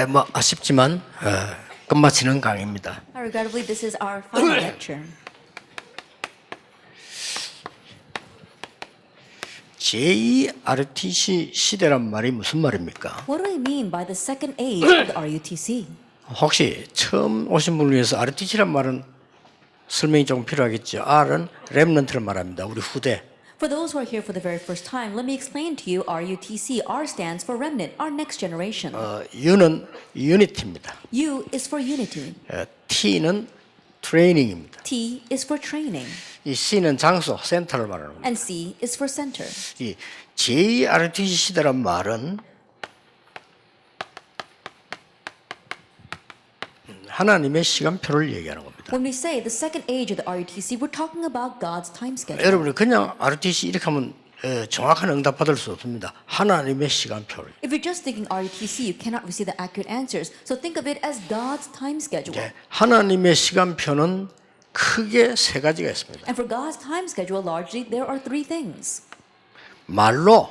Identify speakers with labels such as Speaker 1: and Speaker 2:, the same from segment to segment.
Speaker 1: 뭐 아쉽지만 끝마치는 강의입니다.
Speaker 2: Regrettably, this is our final lecture.
Speaker 1: 제2RTC 시대란 말이 무슨 말입니까?
Speaker 2: What do I mean by the second age of the RUTC?
Speaker 1: 혹시 처음 오신 분을 위해서 RTC란 말은 설명이 조금 필요하겠죠. R은 렘넌트를 말합니다. 우리 후대.
Speaker 2: For those who are here for the very first time, let me explain to you RUTC. R stands for remnant, our next generation.
Speaker 1: U는 유니티입니다.
Speaker 2: U is for unity.
Speaker 1: T는 트레이닝입니다.
Speaker 2: T is for training.
Speaker 1: 이 C는 장소, 센터를 말하는 겁니다.
Speaker 2: And C is for center.
Speaker 1: 이 제2RTC 시대란 말은 하나님의 시간표를 얘기하는 겁니다.
Speaker 2: When we say the second age of the RUTC, we're talking about God's time schedule.
Speaker 1: 여러분이 그냥 RTC 이렇게 하면 정확한 응답 받을 수 없습니다. 하나님의 시간표를.
Speaker 2: If you're just thinking RUTC, you cannot receive the accurate answers. So think of it as God's time schedule.
Speaker 1: 하나님의 시간표는 크게 세 가지가 있습니다.
Speaker 2: And for God's time schedule, largely, there are three things.
Speaker 1: 말로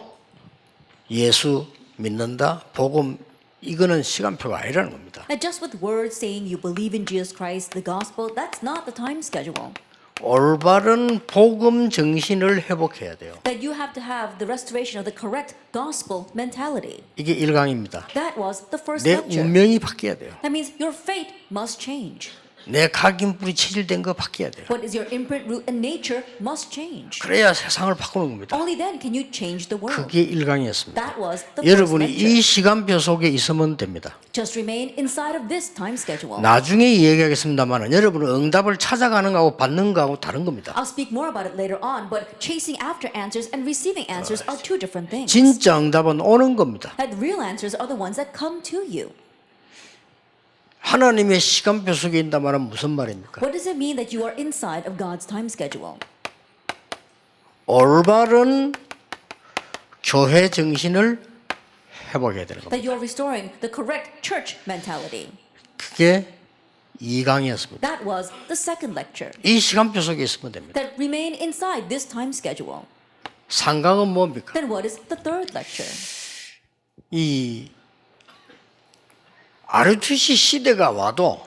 Speaker 1: 예수 믿는다, 복음 이거는 시간표가 아니라는 겁니다.
Speaker 2: And just with words saying you believe in Jesus Christ, the gospel, that's not the time schedule.
Speaker 1: 올바른 복음 정신을 회복해야 돼요.
Speaker 2: That you have to have the restoration of the correct gospel mentality.
Speaker 1: 이게 1강입니다.
Speaker 2: That was the first
Speaker 1: 내
Speaker 2: lecture.
Speaker 1: 운명이 바뀌어야 돼요.
Speaker 2: That means your fate must change.
Speaker 1: 내 각인뿌리 체질된 거 바뀌어야 돼요.
Speaker 2: What is your imprint, root, and nature must change.
Speaker 1: 그래야 세상을 바꾸는 겁니다.
Speaker 2: Only then can you change the world.
Speaker 1: 그게 1강이었습니다.
Speaker 2: That was the first
Speaker 1: 여러분이
Speaker 2: lecture.
Speaker 1: 이 시간표 속에 있으면 됩니다.
Speaker 2: Just remain inside of this time schedule.
Speaker 1: 나중에 얘기하겠습니다만 여러분은 응답을 찾아가는 거하고 받는 거하고 다른 겁니다.
Speaker 2: I'll speak more about it later on, but chasing after answers and receiving answers are two different things.
Speaker 1: 진짜 응답은 오는 겁니다.
Speaker 2: That real answers are the ones that come to you.
Speaker 1: 하나님의 시간표 속에 있다 말은 무슨 말입니까?
Speaker 2: What does it mean that you are inside of God's time schedule?
Speaker 1: 올바른 교회 정신을 회복해야 되는 겁니다.
Speaker 2: That you are restoring the correct church mentality.
Speaker 1: 그게 2강이었습니다.
Speaker 2: That was the second lecture.
Speaker 1: 이 시간표 속에 있으면 됩니다.
Speaker 2: That remain inside this time schedule.
Speaker 1: 3강은 뭡니까?
Speaker 2: Then what is the third lecture?
Speaker 1: 이 RUTC 시대가 와도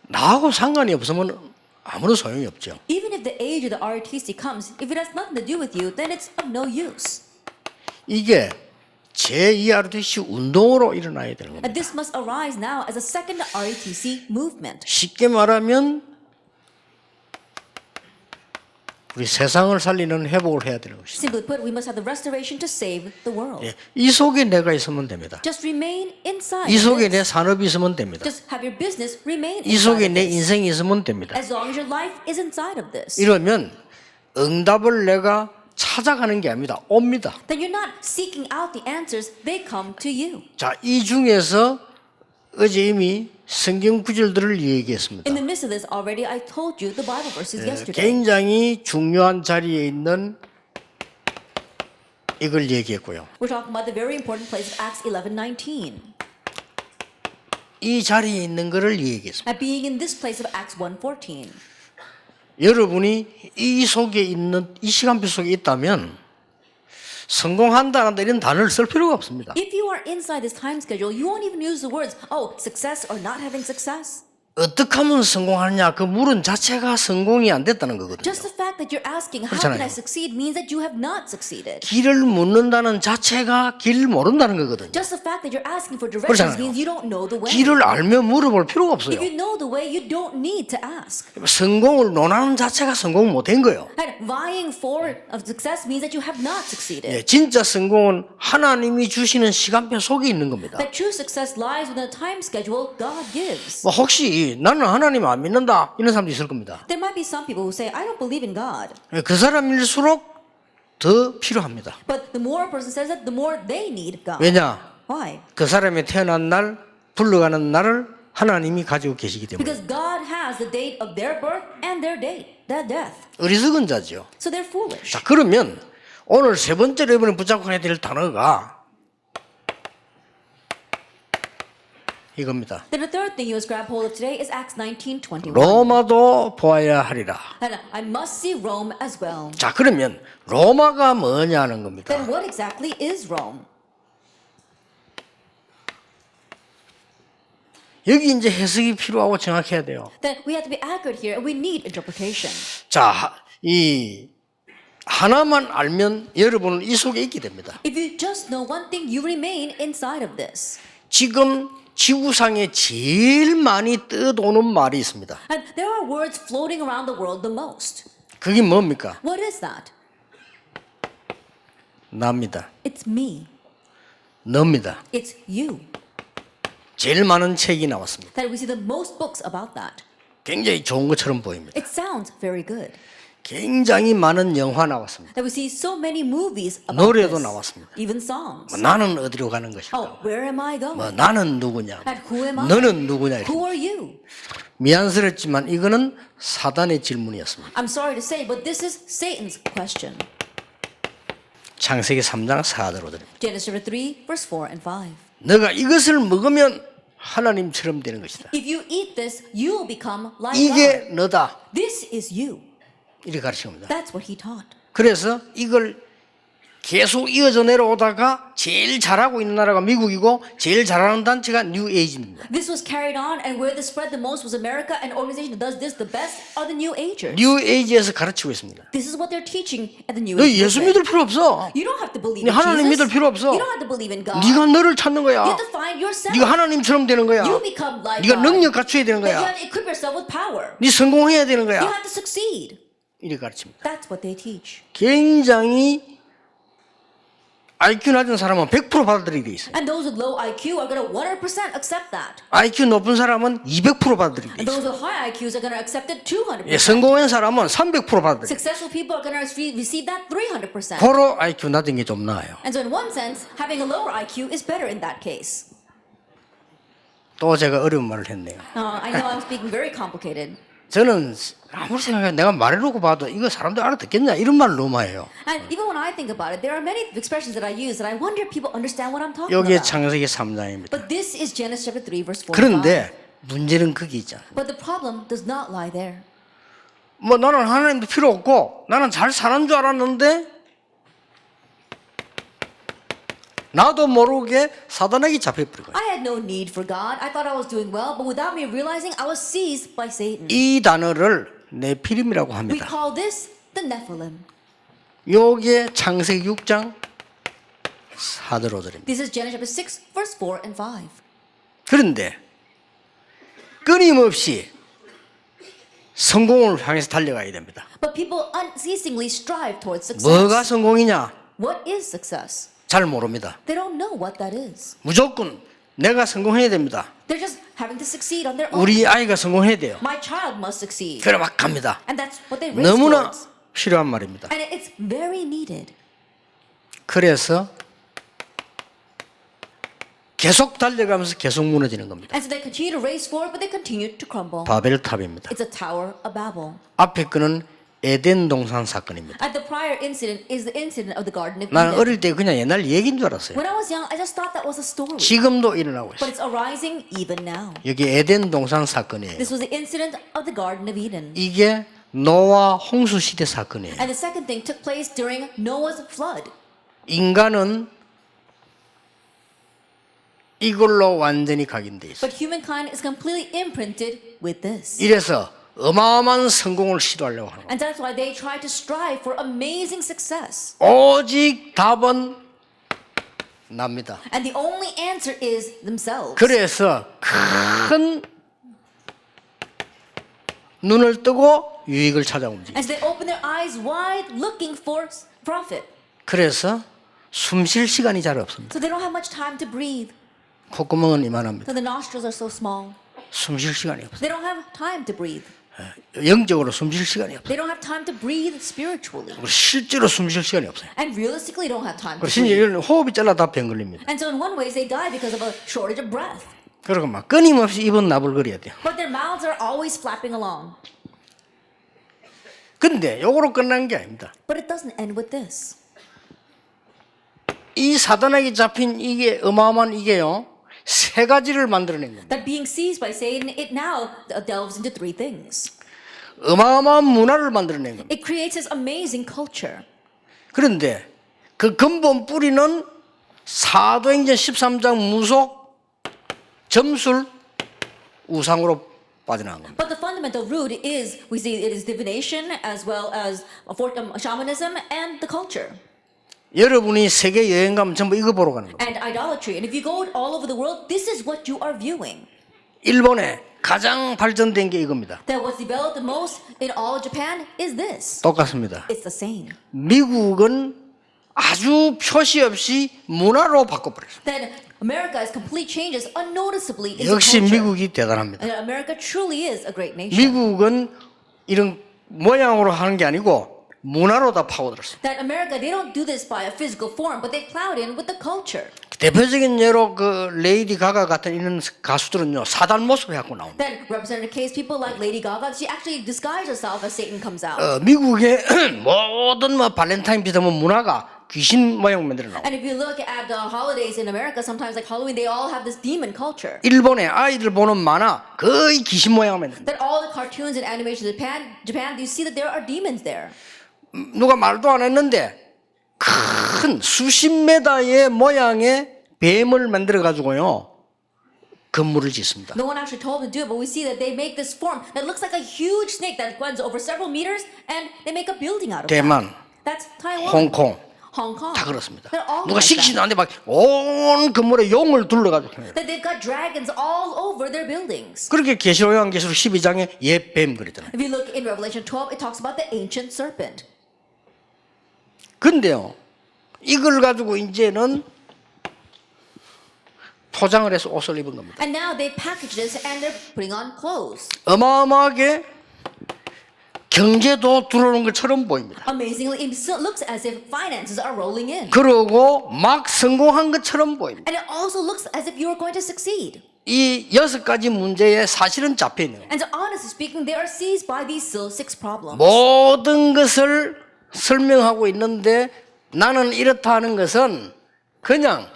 Speaker 1: 나하고 상관이 없으면 아무런 소용이 없죠.
Speaker 2: Even if the age of the RUTC comes, if it has nothing to do with you, then it's of no use.
Speaker 1: 이게 제2RUTC 운동으로 일어나야 되는 겁니다.
Speaker 2: And this must arise now as a second RUTC movement.
Speaker 1: 쉽게 말하면 우리 세상을 살리는 회복을 해야 되는 것입니다.
Speaker 2: Simply put, we must have the restoration to save the world.
Speaker 1: 이 속에 내가 있으면 됩니다.
Speaker 2: Just remain inside.
Speaker 1: 이
Speaker 2: of
Speaker 1: 속에
Speaker 2: this.
Speaker 1: 내 산업이 있으면 됩니다.
Speaker 2: Just have your business remain
Speaker 1: 이
Speaker 2: inside
Speaker 1: 속에
Speaker 2: of
Speaker 1: 내
Speaker 2: this.
Speaker 1: 인생이 있으면 됩니다.
Speaker 2: As long as your life is inside of this.
Speaker 1: 이러면 응답을 내가 찾아가는 게 아닙니다. 옵니다.
Speaker 2: Then you're not seeking out the answers, they come to you.
Speaker 1: 자, 이 중에서 어제 이미 성경 구절들을 얘기했습니다.
Speaker 2: In the midst of this already, I told you the Bible verses yesterday.
Speaker 1: 굉장히 중요한 자리에 있는 이걸 얘기했고요.
Speaker 2: We're talking about the very important place of Acts 11:19.
Speaker 1: 이 자리에 있는 것을 얘기했습니다.
Speaker 2: At being in this place of Acts 1:14.
Speaker 1: 여러분이 이 속에 있는 이 시간표 속에 있다면 성공한다 안 한다 이런 단어를 쓸 필요가 없습니다.
Speaker 2: If you are inside this time schedule, you won't even use the words, oh, success or not having success.
Speaker 1: 어떻게 하면 성공하느냐 그 물은 자체가 성공이 안 됐다는 거거든요.
Speaker 2: Just the fact that you're asking, how can
Speaker 1: 그렇잖아요.
Speaker 2: I succeed, means that you have not succeeded.
Speaker 1: 길을 묻는다는 자체가 길 모른다는 거거든요.
Speaker 2: Just the fact that you're asking for directions
Speaker 1: 그렇잖아요.
Speaker 2: means you don't know the way.
Speaker 1: 길을 알면 물어볼 필요가 없어요.
Speaker 2: If you know the way, you don't need to ask.
Speaker 1: 성공을 논하는 자체가 성공 못한 거예요.
Speaker 2: And vying for of success means that you have not succeeded.
Speaker 1: 진짜 성공은 하나님이 주시는 시간표 속에 있는 겁니다.
Speaker 2: That true success lies within the time schedule God gives.
Speaker 1: 혹시 나는 하나님 안 믿는다 이런 사람도 있을 겁니다.
Speaker 2: There might be some people who say, I don't believe in God.
Speaker 1: 그 사람일수록 더 필요합니다.
Speaker 2: But the more a person says that, the more they need God.
Speaker 1: 왜냐?
Speaker 2: Why?
Speaker 1: 그 사람이 태어난 날, 불러가는 날을 하나님이 가지고 계시기 때문에.
Speaker 2: Because God has the date of their birth and their date, their death.
Speaker 1: 어리석은 자죠.
Speaker 2: So they're foolish.
Speaker 1: 자, 그러면 오늘 세 번째로 이번에 붙잡고 해야 될 단어가 이겁니다.
Speaker 2: Then the third thing you must grab hold of today is Acts 19:21.
Speaker 1: 로마도 보아야 하리라.
Speaker 2: And I must see Rome as well.
Speaker 1: 자, 그러면 로마가 뭐냐는 겁니다.
Speaker 2: Then what exactly is Rome?
Speaker 1: 여기 이제 해석이 필요하고 정확해야 돼요.
Speaker 2: then we have to be accurate here and we need interpretation.
Speaker 1: 자, 이 하나만 알면 여러분은 이 속에 있게 됩니다.
Speaker 2: If you just know one thing, you remain inside of this.
Speaker 1: 지금 지구상에 제일 많이 떠도는 말이 있습니다.
Speaker 2: And there are words floating around the world the most.
Speaker 1: 그게 뭡니까?
Speaker 2: What is that?
Speaker 1: 나입니다.
Speaker 2: It's me.
Speaker 1: 너입니다.
Speaker 2: It's you.
Speaker 1: 제일 많은 책이 나왔습니다.
Speaker 2: That we see the most books about that.
Speaker 1: 굉장히 좋은 것처럼 보입니다.
Speaker 2: It sounds very good.
Speaker 1: 굉장히 많은 영화 나왔습니다.
Speaker 2: That we see so many movies about
Speaker 1: 노래도
Speaker 2: this.
Speaker 1: 나왔습니다.
Speaker 2: Even songs.
Speaker 1: 나는 어디로 가는 것일까?
Speaker 2: Oh, where am I going?
Speaker 1: 나는 누구냐?
Speaker 2: And who am I?
Speaker 1: 너는 누구냐?
Speaker 2: Who are you?
Speaker 1: 미안스럽지만 이거는 사단의 질문이었습니다.
Speaker 2: I'm sorry to say, but this is Satan's question.
Speaker 1: 창세기 3장 4절로 드립니다.
Speaker 2: Genesis chapter 3, verse 4 and 5.
Speaker 1: 너가 이것을 먹으면 하나님처럼 되는 것이다.
Speaker 2: If you eat this, you will become like
Speaker 1: 이게
Speaker 2: God.
Speaker 1: 너다.
Speaker 2: This is you.
Speaker 1: 이렇게 가르칩니다.
Speaker 2: That's what he taught.
Speaker 1: 그래서 이걸 계속 이어져 내려오다가 제일 잘하고 있는 나라가 미국이고 제일 잘하는 단체가 뉴 에이지입니다.
Speaker 2: This was carried on, and where this spread the most was America, and organization that does this the best are the New Agers.
Speaker 1: 뉴 에이지에서 가르치고 있습니다.
Speaker 2: This is what they're teaching at the New
Speaker 1: 너
Speaker 2: Age.
Speaker 1: 예수
Speaker 2: movement.
Speaker 1: 믿을 필요 없어.
Speaker 2: You don't have to believe
Speaker 1: 네
Speaker 2: in
Speaker 1: 하나님
Speaker 2: Jesus.
Speaker 1: 믿을 필요 없어.
Speaker 2: You don't have to believe in God.
Speaker 1: 네가 너를 찾는
Speaker 2: You
Speaker 1: 거야.
Speaker 2: have to find yourself.
Speaker 1: 네가 하나님처럼 되는 거야.
Speaker 2: You become like
Speaker 1: 네가
Speaker 2: God.
Speaker 1: 능력 갖춰야 되는
Speaker 2: That you
Speaker 1: 거야.
Speaker 2: have to equip yourself with power.
Speaker 1: 네 성공해야 되는
Speaker 2: You
Speaker 1: 거야.
Speaker 2: have to succeed.
Speaker 1: 이렇게 가르칩니다.
Speaker 2: That's what they teach.
Speaker 1: 굉장히 IQ 낮은 사람은 100% 받아들이게 돼 있어요.
Speaker 2: And those with low IQ are going to 100% accept that.
Speaker 1: IQ 높은 사람은 200% 받아들이게 돼
Speaker 2: And those
Speaker 1: 있어요.
Speaker 2: with high IQs are going to accept it 200%.
Speaker 1: 예, 성공한 사람은 300% 받아들여요.
Speaker 2: Successful people are going to receive that 300%.
Speaker 1: 고로 IQ 낮은 게 좀 나아요.
Speaker 2: And so in one sense, having a lower IQ is better in that case.
Speaker 1: 또 제가 어려운 말을 했네요.
Speaker 2: I know I'm speaking very complicated.
Speaker 1: 저는 아무리 생각해도 내가 말해놓고 봐도 이거 사람들 알아듣겠냐 이런 말을 너무 해요.
Speaker 2: And even when I think about it, there are many expressions that I use that I wonder if people understand what I'm talking
Speaker 1: 여기에
Speaker 2: about.
Speaker 1: 창세기 3장입니다.
Speaker 2: But this is Genesis chapter 3 verse 4.
Speaker 1: 그런데 문제는 거기 있잖아요.
Speaker 2: But the problem does not lie there.
Speaker 1: 뭐 나는 하나님도 필요 없고 나는 잘 사는 줄 알았는데 나도 모르게 사단에게 잡혀버린 거예요.
Speaker 2: I had no need for God. I thought I was doing well, but without me realizing, I was seized by Satan.
Speaker 1: 이 단어를 네피림이라고
Speaker 2: We
Speaker 1: 합니다.
Speaker 2: call this the Nephilim.
Speaker 1: 요게 창세기 6장 4절 5절입니다.
Speaker 2: This is Genesis chapter 6 verse 4 and 5.
Speaker 1: 그런데 끊임없이 성공을 향해서 달려가야 됩니다.
Speaker 2: But people unceasingly strive towards success.
Speaker 1: 뭐가 성공이냐?
Speaker 2: What is success?
Speaker 1: 잘 모릅니다.
Speaker 2: They don't know what that is.
Speaker 1: 무조건 내가 성공해야 됩니다.
Speaker 2: They're just having to succeed on their own.
Speaker 1: 우리 아이가 성공해야 돼요.
Speaker 2: My child must succeed.
Speaker 1: 그래 막 갑니다.
Speaker 2: And that's what they race
Speaker 1: 너무나
Speaker 2: towards.
Speaker 1: 필요한 말입니다.
Speaker 2: And it's very needed.
Speaker 1: 그래서 계속 달려가면서 계속 무너지는 겁니다.
Speaker 2: And so they continue to race forward, but they continue to crumble.
Speaker 1: 바벨탑입니다.
Speaker 2: It's a tower of Babel.
Speaker 1: 앞에 거는 에덴 동산 사건입니다.
Speaker 2: And the prior incident is the incident of the Garden of
Speaker 1: 나는
Speaker 2: Eden.
Speaker 1: 어릴 때 그냥 옛날 얘기인 줄 알았어요.
Speaker 2: When I was young, I just thought that was a story.
Speaker 1: 지금도 일어나고
Speaker 2: But
Speaker 1: 있어요.
Speaker 2: it's arising even now.
Speaker 1: 여기 에덴 동산 사건이에요.
Speaker 2: This was the incident of the Garden of Eden.
Speaker 1: 이게 노아 홍수 시대 사건이에요.
Speaker 2: And the second thing took place during Noah's flood.
Speaker 1: 인간은 이걸로 완전히 각인돼 있어요.
Speaker 2: But humankind is completely imprinted with this.
Speaker 1: 이래서 어마어마한 성공을 시도하려고 하는 거예요.
Speaker 2: And that's why they try to strive for amazing success.
Speaker 1: 오직 답은 납니다.
Speaker 2: And the only answer is themselves.
Speaker 1: 그래서 큰 눈을 뜨고 유익을 찾아 움직여요.
Speaker 2: And so they open their eyes wide looking for profit.
Speaker 1: 그래서 숨 쉴 시간이 잘 없습니다.
Speaker 2: So they don't have much time to breathe.
Speaker 1: 콧구멍은 이만합니다.
Speaker 2: So the nostrils are so small.
Speaker 1: 숨 쉴 시간이 없어요.
Speaker 2: They don't have time to breathe.
Speaker 1: 영적으로 숨 쉴 시간이 없어요.
Speaker 2: They don't have time to breathe spiritually.
Speaker 1: 그리고 실제로 숨 쉴 시간이 없어요.
Speaker 2: And realistically don't have time to
Speaker 1: 그리고 심지어
Speaker 2: breathe.
Speaker 1: 이런 호흡이 잘라 다 병 걸립니다.
Speaker 2: And so in one way they die because of a shortage of breath.
Speaker 1: 그리고 막 끊임없이 입은 나불거려야 돼요.
Speaker 2: But their mouths are always flapping along.
Speaker 1: 근데 요거로 끝난 게 아닙니다.
Speaker 2: But it doesn't end with this.
Speaker 1: 이 사단에게 잡힌 이게 어마어마한 이게요. 세 가지를 만들어낸 겁니다.
Speaker 2: That being seized by Satan, it now delves into three things.
Speaker 1: 어마어마한 문화를 만들어낸 겁니다.
Speaker 2: It creates this amazing culture.
Speaker 1: 그런데 그 근본 뿌리는 사도행전 13장 무속, 점술, 우상으로 빠져나간 겁니다.
Speaker 2: But the fundamental root is, we see it is divination as well as shamanism and the culture.
Speaker 1: 여러분이 세계 여행 가면 전부 이거 보러 가는 겁니다.
Speaker 2: And idolatry. And if you go all over the world, this is what you are viewing.
Speaker 1: 일본에 가장 발전된 게 이겁니다.
Speaker 2: That what's developed the most in all of Japan is this.
Speaker 1: 똑같습니다.
Speaker 2: It's the same.
Speaker 1: 미국은 아주 표시 없이 문화로 바꿔버렸습니다.
Speaker 2: That America has complete changes unnoticeably in the
Speaker 1: 역시
Speaker 2: culture.
Speaker 1: 미국이 대단합니다.
Speaker 2: And America truly is a great nation.
Speaker 1: 미국은 이런 모양으로 하는 게 아니고 문화로 다 파고들었습니다.
Speaker 2: That America, they don't do this by a physical form, but they plowed in with the culture.
Speaker 1: 대표적인 예로 그 레이디 가가 같은 이런 가수들은요 사단 모습을 갖고 나옵니다.
Speaker 2: Then representative case people like Lady Gaga, she actually disguised herself as Satan comes out.
Speaker 1: 미국의 모든 뭐 발렌타인 비슷한 문화가 귀신 모양 만들어 나옵니다.
Speaker 2: And if you look at the holidays in America, sometimes like Halloween, they all have this demon culture.
Speaker 1: 일본의 아이들 보는 만화 거의 귀신 모양 만듭니다.
Speaker 2: That all the cartoons and animations in Japan, you see that there are demons there.
Speaker 1: 누가 말도 안 했는데 큰 수십 메다의 모양의 뱀을 만들어 가지고요 건물을 짓습니다.
Speaker 2: No one actually told them to do it, but we see that they make this form that looks like a huge snake that runs over several meters, and they make a building out of
Speaker 1: 대만,
Speaker 2: that. That's Taiwan,
Speaker 1: 홍콩
Speaker 2: Hong Kong.
Speaker 1: 다 그렇습니다.
Speaker 2: They're all
Speaker 1: 누가
Speaker 2: like
Speaker 1: 시키지도
Speaker 2: that.
Speaker 1: 않는데 막 온 건물에 용을 둘러가지고 해요.
Speaker 2: That they've got dragons all over their 부ildings.
Speaker 1: 그렇게 계시록 요한계시록 12장에 옛뱀 그랬잖아요.
Speaker 2: If you look in Revelation 12, it talks about the ancient serpent.
Speaker 1: 근데요 이걸 가지고 이제는 포장을 해서 옷을 입은 겁니다.
Speaker 2: And now they package this and they're putting on clothes.
Speaker 1: 어마어마하게 경제도 들어오는 것처럼 보입니다.
Speaker 2: Amazingly, it looks as if finances are rolling in.
Speaker 1: 그러고 막 성공한 것처럼 보입니다.
Speaker 2: And it also looks as if you are going to succeed.
Speaker 1: 이 6가지 문제에 사실은 잡혀 있는 겁니다.
Speaker 2: And so honestly speaking, they are seized by these six problems.
Speaker 1: 모든 것을 설명하고 있는데 나는 이렇다 하는 것은 그냥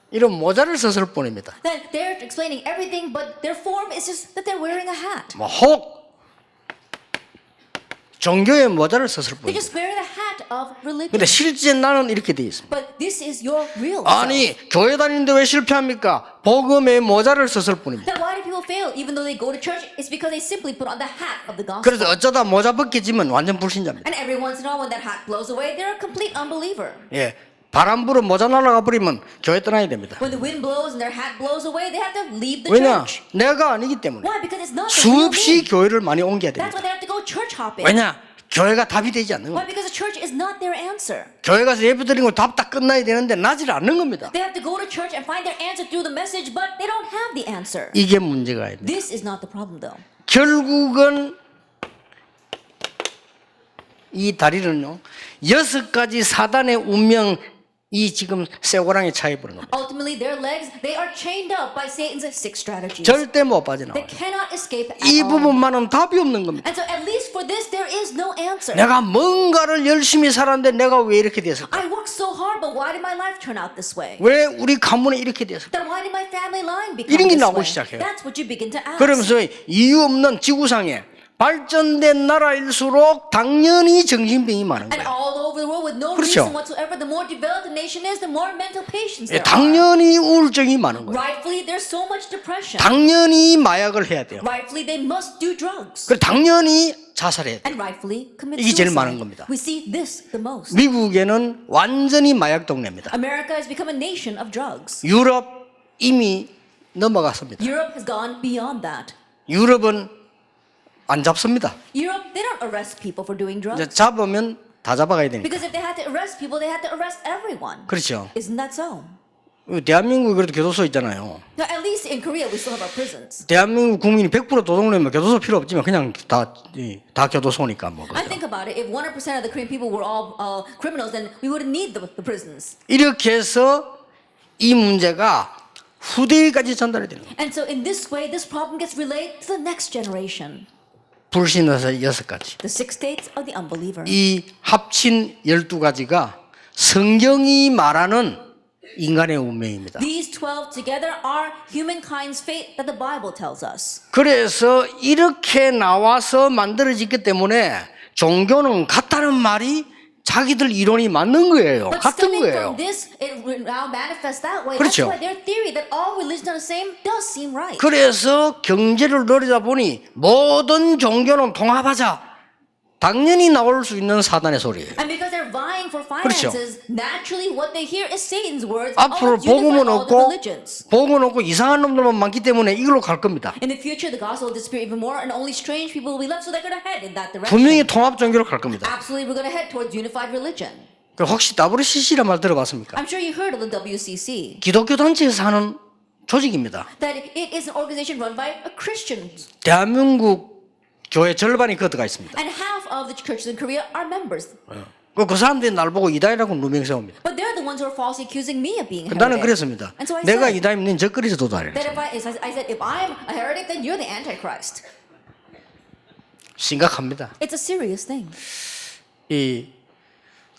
Speaker 1: 이런 모자를 썼을 뿐입니다.
Speaker 2: Then they're explaining everything, but their form is just that they're wearing a hat.
Speaker 1: 혹 종교의 모자를 썼을
Speaker 2: They're
Speaker 1: 뿐입니다.
Speaker 2: just wearing the hat of religion.
Speaker 1: 근데 실제 나는 이렇게 돼 있습니다.
Speaker 2: But this is your real self.
Speaker 1: 아니 교회 다니는데 왜 실패합니까? 복음의 모자를 썼을 뿐입니다.
Speaker 2: Then why do people fail even though they go to church? It's because they simply put on the hat of the gospel.
Speaker 1: 그래서 어쩌다 모자 벗겨지면 완전 불신자입니다.
Speaker 2: And every once in a while when that hat blows away, they're a complete unbeliever.
Speaker 1: 예, 바람 불어 모자 날아가 버리면 교회 떠나야 됩니다.
Speaker 2: When the wind blows and their hat blows away, they have to leave the
Speaker 1: 왜냐?
Speaker 2: church.
Speaker 1: 내가 아니기 때문에
Speaker 2: Why? Because it's not the real
Speaker 1: 수없이
Speaker 2: me.
Speaker 1: 교회를 많이 옮겨야
Speaker 2: That's
Speaker 1: 됩니다.
Speaker 2: why they have to go church hopping.
Speaker 1: 왜냐? 교회가 답이 되지 않는
Speaker 2: Why?
Speaker 1: 겁니다.
Speaker 2: Because the church is not their answer.
Speaker 1: 교회 가서 예배 드리고 답 다 끝나야 되는데 나질 않는 겁니다.
Speaker 2: They have to go to church and find their answer through the message, but they don't have the answer.
Speaker 1: 이게 문제가 아닙니다.
Speaker 2: This is not the problem, though.
Speaker 1: 결국은 이 다리는요 6가지 사단의 운명이 지금 쇠고랑에 차여버린 겁니다.
Speaker 2: Ultimately, their legs, they are chained up by Satan's six strategies.
Speaker 1: 절대 못
Speaker 2: They
Speaker 1: 빠져나와요.
Speaker 2: cannot escape at
Speaker 1: 이
Speaker 2: all.
Speaker 1: 부분만은 답이 없는 겁니다.
Speaker 2: And so at least for this, there is no answer.
Speaker 1: 내가 뭔가를 열심히 살았는데 내가 왜 이렇게 됐을까?
Speaker 2: I worked so hard, but why did my life turn out this way?
Speaker 1: 왜 우리 가문에 이렇게 됐을까?
Speaker 2: Then why did my family line become
Speaker 1: 이런 게
Speaker 2: this
Speaker 1: 나오기
Speaker 2: way?
Speaker 1: 시작해요.
Speaker 2: That's what you begin to ask.
Speaker 1: 그러면서 이유 없는 지구상에 발전된 나라일수록 당연히 정신병이 많은
Speaker 2: And
Speaker 1: 거예요.
Speaker 2: all over the world with no
Speaker 1: 그렇죠.
Speaker 2: reason whatsoever, the more developed the nation is, the more mental patients
Speaker 1: 예,
Speaker 2: there are.
Speaker 1: 당연히 우울증이 많은 거예요.
Speaker 2: Rightfully, there's so much depression.
Speaker 1: 당연히 마약을 해야 돼요.
Speaker 2: Rightfully, they must do drugs.
Speaker 1: 그리고 당연히 자살해야 돼요.
Speaker 2: And rightfully commit
Speaker 1: 이게 제일
Speaker 2: suicide.
Speaker 1: 많은 겁니다.
Speaker 2: We see this the most.
Speaker 1: 미국에는 완전히 마약 동네입니다.
Speaker 2: America has become a nation of drugs.
Speaker 1: 유럽 이미 넘어갔습니다.
Speaker 2: Europe has gone beyond that.
Speaker 1: 유럽은 안 잡습니다.
Speaker 2: Europe, they don't arrest people for doing
Speaker 1: 이제
Speaker 2: drugs.
Speaker 1: 잡으면 다 잡아가야 되니까.
Speaker 2: Because if they had to arrest people, they had to arrest everyone.
Speaker 1: 그렇죠.
Speaker 2: Isn't that so?
Speaker 1: 대한민국에 그래도 교도소 있잖아요.
Speaker 2: Now, at least in Korea, we still have our prisons.
Speaker 1: 대한민국 국민이 100% 도둑을 내면 교도소 필요 없지만 그냥 다 교도소니까 뭐.
Speaker 2: I
Speaker 1: 그죠.
Speaker 2: think about it. If 100% of the Korean people were all criminals, then we wouldn't need the prisons.
Speaker 1: 이렇게 해서 이 문제가 후대에까지 전달이 되는 거예요.
Speaker 2: And so, in this way, this problem gets relayed to the next generation.
Speaker 1: 불신에서 6가지.
Speaker 2: The six states of the unbeliever.
Speaker 1: 이 합친 12가지가 성경이 말하는 인간의 운명입니다.
Speaker 2: These 12 together are humankind's fate that the Bible tells us.
Speaker 1: 그래서 이렇게 나와서 만들어졌기 때문에 종교는 같다는 말이 자기들 이론이 맞는 거예요.
Speaker 2: But
Speaker 1: 같은
Speaker 2: stemming
Speaker 1: 거예요.
Speaker 2: from this, it now manifests that way.
Speaker 1: 그렇죠.
Speaker 2: That's why their theory that all religions are the same does seem right.
Speaker 1: 그래서 경제를 노리다 보니 모든 종교는 통합하자. 당연히 나올 수 있는 사단의 소리예요.
Speaker 2: And because they're vying for
Speaker 1: 그렇죠.
Speaker 2: finances, naturally what they hear is Satan's words.
Speaker 1: 앞으로
Speaker 2: Oh, let's unify
Speaker 1: 복음은
Speaker 2: all the
Speaker 1: 없고
Speaker 2: religions.
Speaker 1: 복음은 없고 이상한 놈들만 많기 때문에 이걸로 갈 겁니다.
Speaker 2: In the future, the gospel will disappear even more, and only strange people will be left. So they're going to head in that direction.
Speaker 1: 분명히 통합 종교로 갈 겁니다.
Speaker 2: Absolutely, we're going to head towards unified religion.
Speaker 1: 그 혹시 WCC란 말 들어봤습니까?
Speaker 2: I'm sure you heard of the WCC.
Speaker 1: 기독교 단체에서 하는 조직입니다.
Speaker 2: That it is an organization run by Christians,
Speaker 1: 대한민국 교회 절반이 그 들어가 있습니다.
Speaker 2: and half of the churches in Korea are members.
Speaker 1: 그 사람들이 날 보고 이다이라고 누명 세웁니다.
Speaker 2: But they're the ones who are falsely accusing me of being a
Speaker 1: 나는
Speaker 2: heretic.
Speaker 1: 그랬습니다.
Speaker 2: And so I
Speaker 1: 내가
Speaker 2: said
Speaker 1: 이다이면 넌 적그리서 도다리라.
Speaker 2: that I said if I'm a heretic, then you're the Antichrist.
Speaker 1: 심각합니다.
Speaker 2: It's a serious thing.
Speaker 1: 이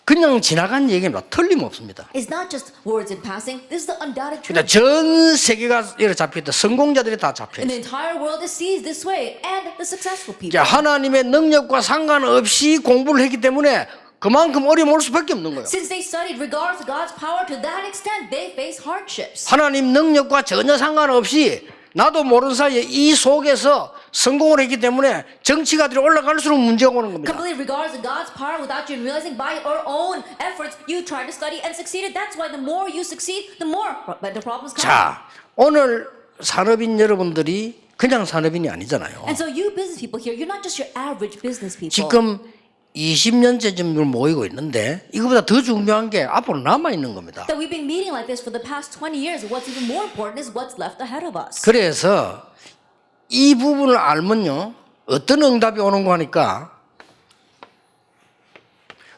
Speaker 1: 그냥 지나간 얘기입니다. 틀림없습니다.
Speaker 2: It's not just words in passing. This is the undoubted
Speaker 1: 그러니까
Speaker 2: truth.
Speaker 1: 전 세계가 이렇게 잡혀있다. 성공자들이 다 잡혀있다.
Speaker 2: And the entire world is seized this way, and the successful
Speaker 1: 이제
Speaker 2: people.
Speaker 1: 하나님의 능력과 상관없이 공부를 했기 때문에 그만큼 어려움 올 수밖에 없는 거예요.
Speaker 2: Since they studied regardless of God's power, to that extent they face hardships.
Speaker 1: 하나님 능력과 전혀 상관없이 나도 모르는 사이에 이 속에서 성공을 했기 때문에 정치가들이 올라갈수록 문제가 오는 겁니다.
Speaker 2: Completely regardless of God's power, without you realizing by your own efforts, you tried to study and succeeded. That's why the more you succeed, the more the problems come.
Speaker 1: 자, 오늘 산업인 여러분들이 그냥 산업인이 아니잖아요.
Speaker 2: And so you business people here, you're not just your average business people.
Speaker 1: 지금 20년째 좀 모이고 있는데 이거보다 더 중요한 게 앞으로 남아 있는 겁니다.
Speaker 2: That we've been meeting like this for the past 20 years. What's even more important is what's left ahead of us.
Speaker 1: 그래서 이 부분을 알면요 어떤 응답이 오는 거 하니까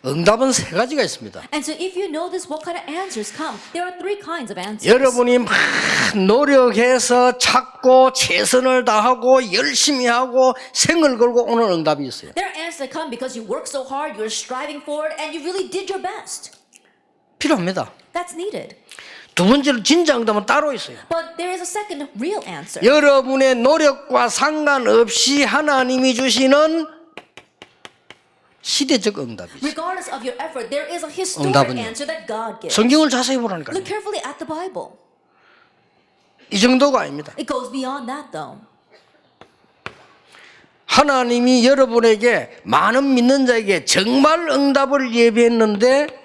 Speaker 1: 응답은 세 가지가 있습니다.
Speaker 2: And so if you know this, what kind of answers come? There are three kinds of answers.
Speaker 1: 여러분이 막 노력해서 찾고 최선을 다하고 열심히 하고 생을 걸고 오는 응답이 있어요.
Speaker 2: There are answers that come because you work so hard, you're striving for it, and you really did your best.
Speaker 1: 필요합니다.
Speaker 2: That's needed.
Speaker 1: 두 번째로 진짜 응답은 따로 있어요.
Speaker 2: But there is a second real answer.
Speaker 1: 여러분의 노력과 상관없이 하나님이 주시는 시대적 응답이 있어요.
Speaker 2: Regardless of your effort, there is a historic
Speaker 1: 응답은요.
Speaker 2: answer that God gives.
Speaker 1: 성경을 자세히 보라니까요.
Speaker 2: Look carefully at the Bible.
Speaker 1: 이 정도가 아닙니다.
Speaker 2: It goes beyond that, though.
Speaker 1: 하나님이 여러분에게 많은 믿는 자에게 정말 응답을 예비했는데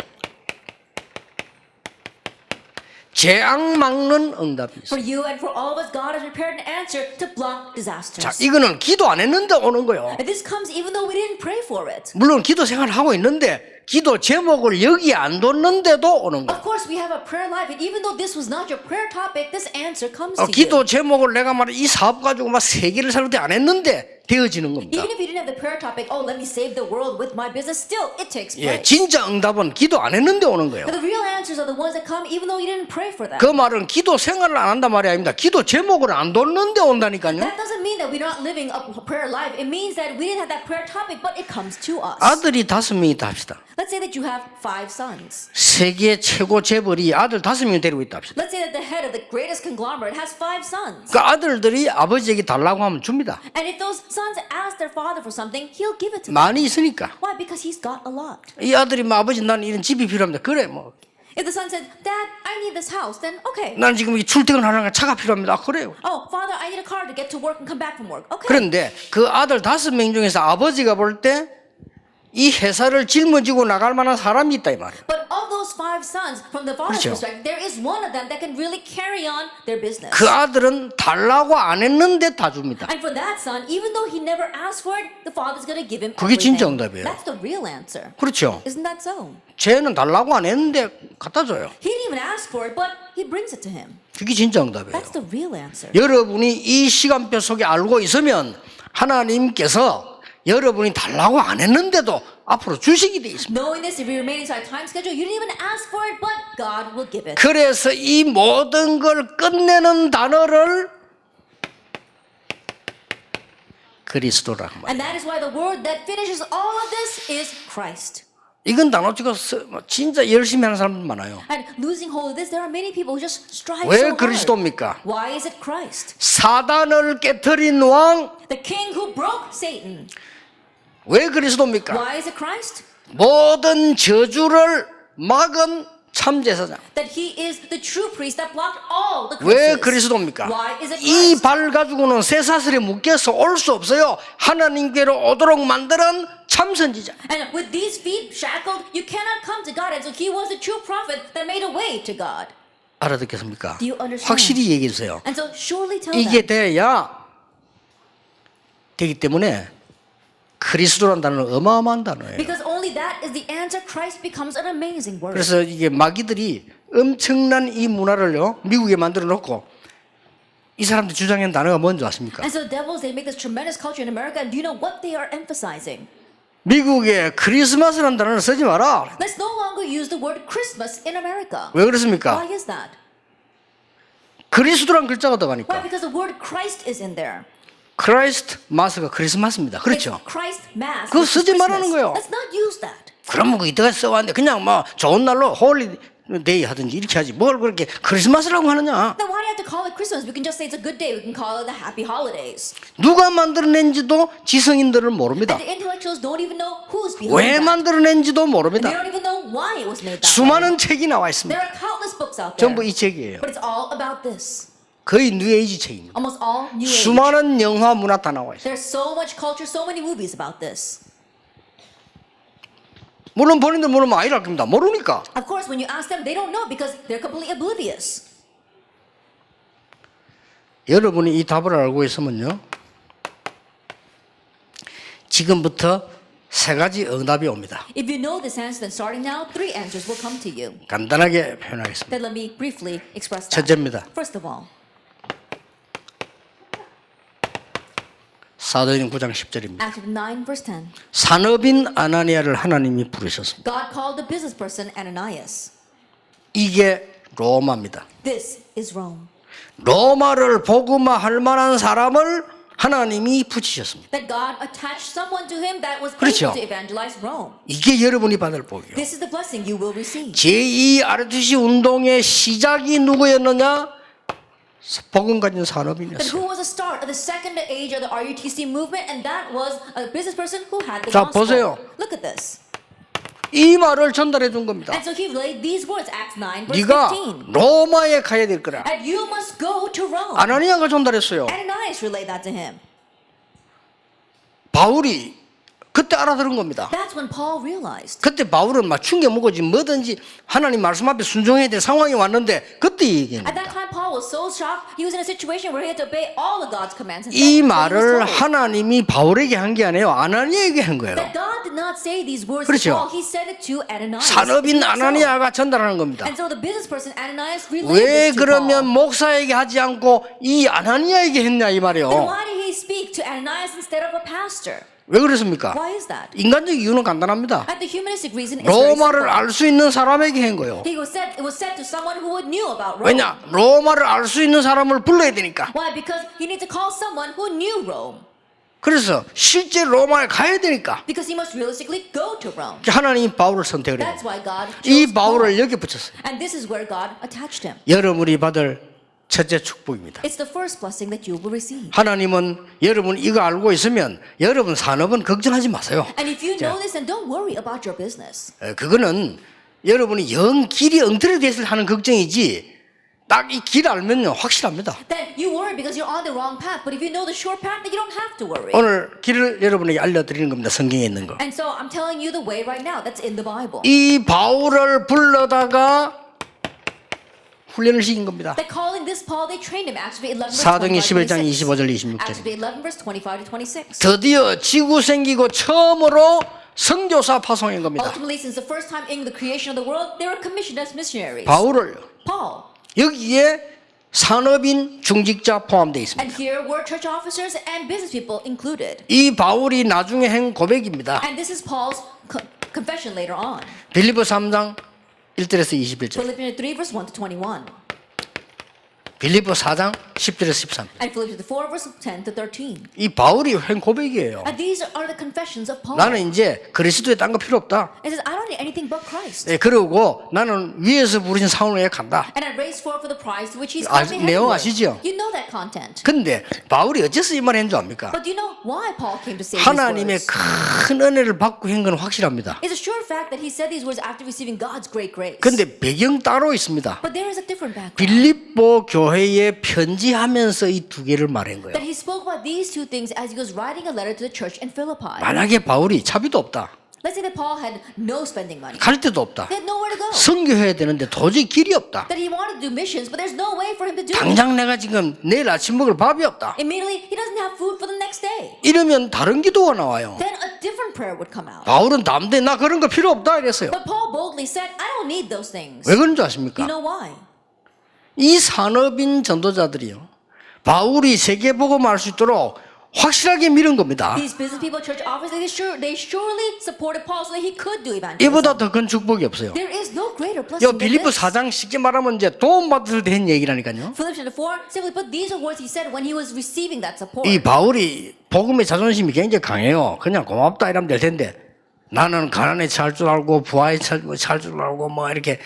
Speaker 1: 재앙 막는 응답이
Speaker 2: For
Speaker 1: 있어요.
Speaker 2: you and for all of us, God has prepared an answer to block disasters.
Speaker 1: 자, 이거는 기도 안 했는데 오는 거예요.
Speaker 2: And this comes even though we didn't pray for it.
Speaker 1: 물론 기도 생활을 하고 있는데 기도 제목을 여기 안 뒀는데도 오는 거예요.
Speaker 2: Of course, we have a prayer life, and even though this was not your prayer topic, this answer comes to you.
Speaker 1: 기도 제목을 내가 말해 이 사업 가지고 막 세계를 살때 안 했는데 되어지는 겁니다.
Speaker 2: Even if you didn't have the prayer topic, oh, let me save the world with my business, still, it takes
Speaker 1: 예,
Speaker 2: place.
Speaker 1: 진짜 응답은 기도 안 했는데 오는 거예요.
Speaker 2: But the real answers are the ones that come even though you didn't pray for them.
Speaker 1: 그 말은 기도 생활을 안 한단 말이 아닙니다. 기도 제목을 안 뒀는데 온다니까요.
Speaker 2: That doesn't mean that we're not living a prayer life. It means that we didn't have that prayer topic, but it comes to us.
Speaker 1: 아들이 5명이 있다 합시다.
Speaker 2: Let's say that you have 5 sons.
Speaker 1: 세계 최고 재벌이 아들 5명을 데리고 있다 합시다.
Speaker 2: Let's say that the head of the greatest conglomerate has 5 sons.
Speaker 1: 그 아들들이 아버지에게 달라고 하면 줍니다.
Speaker 2: And if those sons ask their father for something, he'll give it to them.
Speaker 1: 많이 있으니까.
Speaker 2: Why? Because he's got a lot.
Speaker 1: 이 아들이 뭐 아버지 나는 이런 집이 필요합니다. 그래 뭐.
Speaker 2: If the son said, Dad, I need this house, then okay.
Speaker 1: 난 지금 이 출퇴근하는 차가 필요합니다. 그래요.
Speaker 2: Oh, father, I need a car to get to work and come back from work. Okay.
Speaker 1: 그런데 그 아들 5명 중에서 아버지가 볼 때 이 회사를 짊어지고 나갈 만한 사람이 있다 이 말이에요.
Speaker 2: But of those 5 sons, from the father's
Speaker 1: 그렇죠.
Speaker 2: perspective, there is one of them that can really carry on their business.
Speaker 1: 그 아들은 달라고 안 했는데 다 줍니다.
Speaker 2: And for that son, even though he never asked for it, the father's going to give him
Speaker 1: 그게
Speaker 2: everything.
Speaker 1: 진짜 응답이에요.
Speaker 2: That's the real answer.
Speaker 1: 그렇죠.
Speaker 2: Isn't that so?
Speaker 1: 쟤는 달라고 안 했는데 갖다 줘요.
Speaker 2: He didn't even ask for it, but he brings it to him.
Speaker 1: 그게 진짜 응답이에요.
Speaker 2: That's the real answer.
Speaker 1: 여러분이 이 시간표 속에 알고 있으면 하나님께서 여러분이 달라고 안 했는데도 앞으로 주시게 돼 있습니다.
Speaker 2: Knowing this, if you remain inside time schedule, you didn't even ask for it, but God will give it.
Speaker 1: 그래서 이 모든 걸 끝내는 단어를 그리스도라고 말해요.
Speaker 2: And that is why the word that finishes all of this is Christ.
Speaker 1: 이건 단어 찍어 진짜 열심히 하는 사람들 많아요.
Speaker 2: And losing hold of this, there are many people who just strive
Speaker 1: 왜
Speaker 2: so hard.
Speaker 1: 그리스도입니까?
Speaker 2: Why is it Christ?
Speaker 1: 사단을 깨뜨린 왕.
Speaker 2: The king who broke Satan.
Speaker 1: 왜 그리스도입니까?
Speaker 2: Why is it Christ?
Speaker 1: 모든 저주를 막은 참제사장.
Speaker 2: That he is the true priest that blocked all the
Speaker 1: 왜
Speaker 2: curses.
Speaker 1: 그리스도입니까?
Speaker 2: Why is it
Speaker 1: 이
Speaker 2: Christ?
Speaker 1: 발 가지고는 쇠사슬에 묶여서 올 수 없어요. 하나님께로 오도록 만드는 참선지자.
Speaker 2: And with these feet shackled, you cannot come to God. And so he was the true prophet that made a way to God.
Speaker 1: 알아듣겠습니까?
Speaker 2: Do you understand?
Speaker 1: 확실히 얘기해 주세요.
Speaker 2: And so surely tell
Speaker 1: 이게
Speaker 2: them.
Speaker 1: 돼야 되기 때문에 그리스도란 단어는 어마어마한 단어예요.
Speaker 2: Because only that is the answer. Christ becomes an amazing word.
Speaker 1: 그래서 이게 마귀들이 엄청난 이 문화를요 미국에 만들어 놓고 이 사람들 주장하는 단어가 뭔지 아십니까?
Speaker 2: And so devils, they make this tremendous culture in America. And do you know what they are emphasizing?
Speaker 1: 미국에 크리스마스라는 단어를 쓰지 마라.
Speaker 2: Let's no longer use the word Christmas in America.
Speaker 1: 왜 그렇습니까?
Speaker 2: Why is that?
Speaker 1: 그리스도란 글자가
Speaker 2: Why?
Speaker 1: 들어가니까.
Speaker 2: Because the word Christ is in there.
Speaker 1: 크라이스트 마스가 크리스마스입니다. 그렇죠?
Speaker 2: It's Christ Mass.
Speaker 1: 그거
Speaker 2: which is
Speaker 1: 쓰지
Speaker 2: Christmas.
Speaker 1: 말라는 거예요.
Speaker 2: Let's not use that.
Speaker 1: 그러면 그 이때까지 써왔는데 그냥 뭐 좋은 날로 홀리데이 하든지 이렇게 하지 뭘 그렇게 크리스마스라고 하느냐.
Speaker 2: Then why do you have to call it Christmas? We can just say it's a good day. We can call it the Happy Holidays.
Speaker 1: 누가 만들어낸지도 지성인들은 모릅니다.
Speaker 2: And the intellectuals don't even know who's
Speaker 1: 왜
Speaker 2: behind that.
Speaker 1: 만들어낸지도
Speaker 2: They
Speaker 1: 모릅니다.
Speaker 2: don't even know why it was made that way.
Speaker 1: 수많은 책이 나와
Speaker 2: There
Speaker 1: 있습니다.
Speaker 2: are countless books out there.
Speaker 1: 전부 이 책이에요.
Speaker 2: But it's all about this.
Speaker 1: 거의 뉴에이지 책입니다.
Speaker 2: Almost all New Age.
Speaker 1: 수많은 영화 문화 다 나와 있어요.
Speaker 2: There's so much culture, so many movies about this.
Speaker 1: 물론 본인들 모르면 아니랄 겁니다. 모르니까.
Speaker 2: Of course, when you ask them, they don't know because they're completely oblivious.
Speaker 1: 여러분이 이 답을 알고 있으면요. 지금부터 세 가지 응답이 옵니다.
Speaker 2: If you know this answer, then starting now, 3 answers will come to you.
Speaker 1: 간단하게 표현하겠습니다.
Speaker 2: Then let me briefly express that.
Speaker 1: 첫째입니다.
Speaker 2: First of all,
Speaker 1: 사도행 9장 10절입니다.
Speaker 2: Acts 9, verse 10.
Speaker 1: 산업인 아나니아를 하나님이 부르셨습니다.
Speaker 2: God called the business person Ananias.
Speaker 1: 이게 로마입니다.
Speaker 2: This is Rome.
Speaker 1: 로마를 복음화할 만한 사람을 하나님이 붙이셨습니다.
Speaker 2: That God attached someone to him that was
Speaker 1: 그렇죠.
Speaker 2: able to evangelize Rome.
Speaker 1: 이게 여러분이 받을 복이에요.
Speaker 2: This is the blessing you will receive.
Speaker 1: 제2 아르투시 운동의 시작이 누구였느냐? 복음 가진
Speaker 2: That
Speaker 1: 산업인이었어요.
Speaker 2: who was the start of the second age of the RUTC movement, and that was a business person who had the
Speaker 1: 자,
Speaker 2: gospel.
Speaker 1: 보세요.
Speaker 2: Look at this.
Speaker 1: 이 말을 전달해 준 겁니다.
Speaker 2: And so he relayed these words, Acts 9, verse
Speaker 1: 네가
Speaker 2: 15.
Speaker 1: 로마에 가야 될 거라.
Speaker 2: And you must go to Rome.
Speaker 1: 아나니아가 전달했어요.
Speaker 2: Ananias relayed that to him.
Speaker 1: 바울이 그때 알아들은 겁니다.
Speaker 2: That's when Paul realized.
Speaker 1: 그때 바울은 막 충격 먹어지 뭐든지 하나님 말씀 앞에 순종해야 될 상황이 왔는데 그때 얘기한
Speaker 2: At that
Speaker 1: 겁니다.
Speaker 2: time, Paul was so shocked. He was in a situation where he had to obey all of God's commands. And
Speaker 1: 이
Speaker 2: that's what he was
Speaker 1: 말을
Speaker 2: told.
Speaker 1: 하나님이 바울에게 한 게 아니에요. 아나니아에게 한 거예요.
Speaker 2: That God did not say these words
Speaker 1: 그렇죠.
Speaker 2: to Paul. He said it to Ananias.
Speaker 1: 산업인
Speaker 2: So-
Speaker 1: 아나니아가 전달하는 겁니다.
Speaker 2: And so the business person Ananias relayed
Speaker 1: 왜
Speaker 2: this to
Speaker 1: 그러면
Speaker 2: Paul.
Speaker 1: 목사에게 하지 않고 이 아나니아에게 했냐 이
Speaker 2: Then
Speaker 1: 말이에요.
Speaker 2: why did he speak to Ananias instead of a pastor?
Speaker 1: 왜 그렇습니까?
Speaker 2: Why is that?
Speaker 1: 인간적 이유는 간단합니다.
Speaker 2: And the humanistic reason is very
Speaker 1: 로마를
Speaker 2: simple.
Speaker 1: 알 수 있는 사람에게 한 거예요.
Speaker 2: It was said to someone who knew about Rome.
Speaker 1: 왜냐? 로마를 알 수 있는 사람을 불러야 되니까.
Speaker 2: Why? Because he needs to call someone who knew Rome.
Speaker 1: 그래서 실제 로마에 가야 되니까
Speaker 2: Because he must realistically go to Rome.
Speaker 1: 하나님이 바울을 선택을 해요.
Speaker 2: That's why God
Speaker 1: 이
Speaker 2: chose
Speaker 1: 바울을
Speaker 2: Paul.
Speaker 1: 여기 붙였어요.
Speaker 2: And this is where God attached him.
Speaker 1: 여러분이 받을 첫째 축복입니다.
Speaker 2: It's the first blessing that you will receive.
Speaker 1: 하나님은 여러분 이거 알고 있으면 여러분 산업은 걱정하지 마세요.
Speaker 2: And if you know this, then don't worry about your business.
Speaker 1: 그거는 여러분이 영 길이 엉터리되어 있을 하는 걱정이지 딱 이 길 알면요 확실합니다.
Speaker 2: Then you worry because you're on the wrong path. But if you know the short path, then you don't have to worry.
Speaker 1: 오늘 길을 여러분에게 알려드리는 겁니다. 성경에 있는 거.
Speaker 2: And so I'm telling you the way right now. That's in the Bible.
Speaker 1: 이 바울을 불러다가 훈련을 시킨 겁니다.
Speaker 2: They're calling this Paul. They trained him. Acts 11 verse
Speaker 1: 사도행전 11장
Speaker 2: 25
Speaker 1: 25절
Speaker 2: Acts
Speaker 1: 26절.
Speaker 2: 11 verse 25 to 26.
Speaker 1: 드디어 지구 생기고 처음으로 선교사 파송한 겁니다.
Speaker 2: Ultimately, since the first time in the creation of the world, they were commissioned as missionaries.
Speaker 1: 바울을
Speaker 2: Paul.
Speaker 1: 여기에 산업인 중직자 포함되어 있습니다.
Speaker 2: And here were church officers and business people included.
Speaker 1: 이 바울이 나중에 한 고백입니다.
Speaker 2: And this is Paul's confession later on.
Speaker 1: 빌립보 3장 1절에서 21절.
Speaker 2: Philippians 3 verse 1 to 21.
Speaker 1: 빌립보 4장 10절에서 13절.
Speaker 2: And Philippians 4 verse 10 to 13.
Speaker 1: 이 바울이 한 고백이에요.
Speaker 2: And these are the confessions of Paul.
Speaker 1: 나는 이제 그리스도에 딴 거 필요 없다.
Speaker 2: He says, I don't need anything but Christ.
Speaker 1: 그러고 나는 위에서 부르신 상원에 간다.
Speaker 2: And I raise race for the prize to which he's
Speaker 1: 아,
Speaker 2: currently
Speaker 1: 내용
Speaker 2: headed.
Speaker 1: 아시죠?
Speaker 2: You know that content.
Speaker 1: 근데 바울이 어째서 이 말을 했는 줄 압니까?
Speaker 2: But do you know why Paul came to say these
Speaker 1: 하나님의
Speaker 2: words?
Speaker 1: 큰 은혜를 받고 한 건 확실합니다.
Speaker 2: It's a sure fact that he said these words after receiving God's great grace.
Speaker 1: 근데 배경 따로 있습니다.
Speaker 2: But there is a different background.
Speaker 1: 빌립보 교회에 편지하면서 이 두 개를 말한 거예요.
Speaker 2: That he spoke about these two things as he was writing a letter to the church in Philippi.
Speaker 1: 만약에 바울이 차비도 없다.
Speaker 2: Let's say that Paul had no spending money.
Speaker 1: 갈 데도 없다.
Speaker 2: He had nowhere to go.
Speaker 1: 선교해야 되는데 도저히 길이 없다.
Speaker 2: That he wanted to do missions, but there's no way for him to do it.
Speaker 1: 당장 내가 지금 내일 아침 먹을 밥이 없다.
Speaker 2: Immediately, he doesn't have food for the next day.
Speaker 1: 이러면 다른 기도가 나와요.
Speaker 2: Then a different prayer would come out.
Speaker 1: 바울은 담대 나 그런 거 필요 없다 이랬어요.
Speaker 2: But Paul boldly said, I don't need those things.
Speaker 1: 왜 그런 줄
Speaker 2: You
Speaker 1: 아십니까?
Speaker 2: know why?
Speaker 1: 이 산업인 전도자들이요. 바울이 세계복음을 할 수 있도록 확실하게 밀은 겁니다.
Speaker 2: These business people, church officers, they surely supported Paul so that he could do evangelism.
Speaker 1: 이보다 더 큰 축복이 없어요.
Speaker 2: There is no greater
Speaker 1: 요
Speaker 2: blessing than
Speaker 1: 빌립보
Speaker 2: this.
Speaker 1: 4장 쉽게 말하면 이제 도움 받을 때 한 얘기라니까요.
Speaker 2: Philippians chapter 4, simply put, these are words he said when he was receiving that support.
Speaker 1: 이 바울이 복음의 자존심이 굉장히 강해요. 그냥 고맙다 이러면 될 텐데 나는 가난에 찰 줄 알고 부하에 찰 줄 알고 뭐 이렇게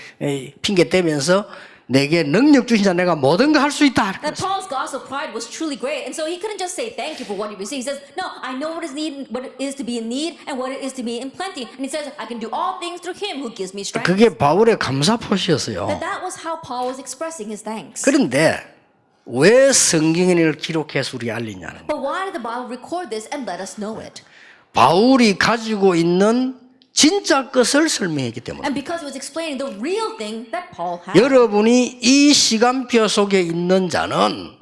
Speaker 1: 핑계 대면서 내게 능력 주신 자 내가 모든 거 할 수 있다.
Speaker 2: That Paul's gospel pride was truly great, and so he couldn't just say thank you for what he received. He says, "No, I know what is need, what it is to be in need, and what it is to be in plenty." And he says, "I can do all things through Him who gives me strength."
Speaker 1: 그게 바울의 감사 표시였어요.
Speaker 2: That was how Paul was expressing his thanks.
Speaker 1: 그런데 왜 성경인을 기록해서 우리 알리냐는
Speaker 2: But why did the Bible record this and let us know it?
Speaker 1: 바울이 가지고 있는 진짜 것을 설명했기 때문에
Speaker 2: And because he was explaining the real thing that Paul had.
Speaker 1: 여러분이 이 시간표 속에 있는 자는